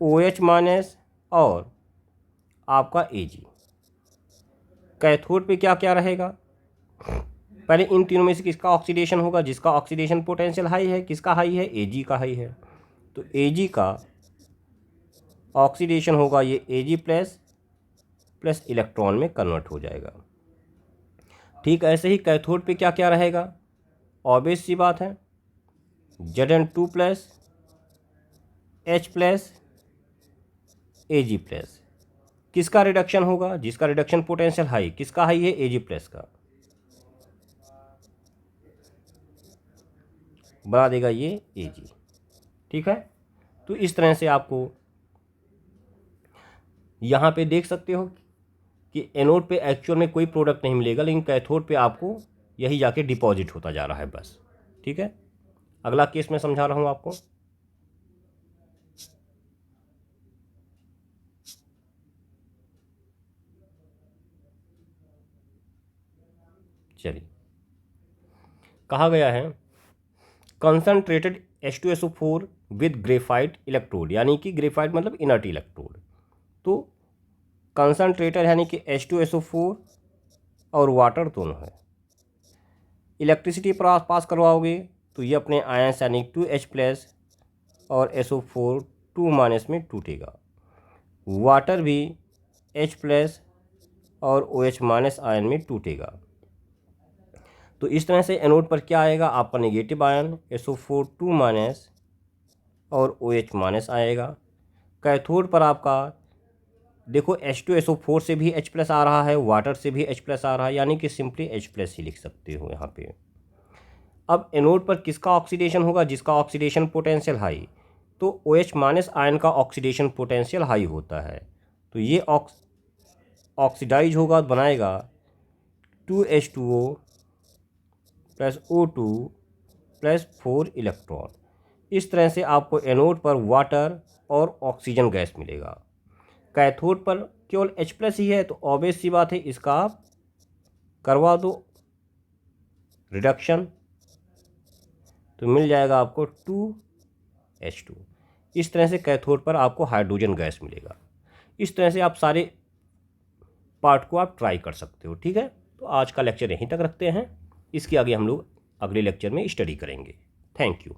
OH- और आपका Ag। कैथोड पे क्या क्या रहेगा? पहले इन तीनों में से किसका ऑक्सीडेशन होगा? जिसका ऑक्सीडेशन पोटेंशियल हाई है। किसका हाई है? Ag का हाई है। तो Ag का ऑक्सीडेशन होगा ये Ag प्लस इलेक्ट्रॉन में कन्वर्ट हो जाएगा। ठीक ऐसे ही कैथोड पे क्या क्या रहेगा? ऑब्वियस सी बात है, Zn2 plus H plus Ag plus. किसका रिडक्शन होगा? जिसका रिडक्शन पोटेंशियल हाई। किसका हाई है? Ag प्लस का। बना देगा ये Ag। ठीक है, तो इस तरह से आपको यहाँ पे देख सकते हो कि एनोड पे एक्चुअल में कोई प्रोडक्ट नहीं मिलेगा, लेकिन कैथोड पे आपको यही जाके डिपॉजिट होता जा रहा है बस। ठीक है, अगला केस मैं समझा रहा हूँ आपको। चलिए, कहा गया है concentrated H2SO4 with graphite electrode, यानी कि ग्रेफाइट मतलब इनर्ट इलेक्ट्रोड। तो कंसनट्रेटेड यानी कि H2SO4 और वाटर दोनों है। इलेक्ट्रिसिटी पास करवाओगे तो ये अपने आयंस यानी 2H प्लस और SO4 2 माइनस में टूटेगा। वाटर भी H प्लस और OH माइनस आयन में टूटेगा। तो इस तरह से एनोड पर क्या आएगा? आपका नेगेटिव आयन SO4 2 माइनस और OH माइनस आएगा। कैथोड पर आपका देखो H2SO4 से भी H प्लस आ रहा है, वाटर से भी H प्लस आ रहा है, यानी कि सिंपली H प्लस ही लिख सकते हो यहाँ पे। अब एनोड पर किसका ऑक्सीडेशन होगा? जिसका ऑक्सीडेशन पोटेंशियल हाई। तो OH माइनस आयन का ऑक्सीडेशन पोटेंशियल हाई होता है, तो ये ऑक्सीडाइज होगा, बनाएगा 2H2O plus O2 plus 4 electron. इस तरह से आपको एनोड पर वाटर और ऑक्सीजन गैस मिलेगा। कैथोड पर केवल H प्लस ही है, तो ऑब्वियस सी बात है इसका आप करवा दो रिडक्शन, तो मिल जाएगा आपको 2H2। इस तरह से कैथोड पर आपको हाइड्रोजन गैस मिलेगा। इस तरह से आप सारे पार्ट को आप ट्राई कर सकते हो। ठीक है, तो आज का लेक्चर यहीं तक रखते हैं, इसके आगे हम लोग अगले लेक्चर में स्टडी करेंगे। Thank you.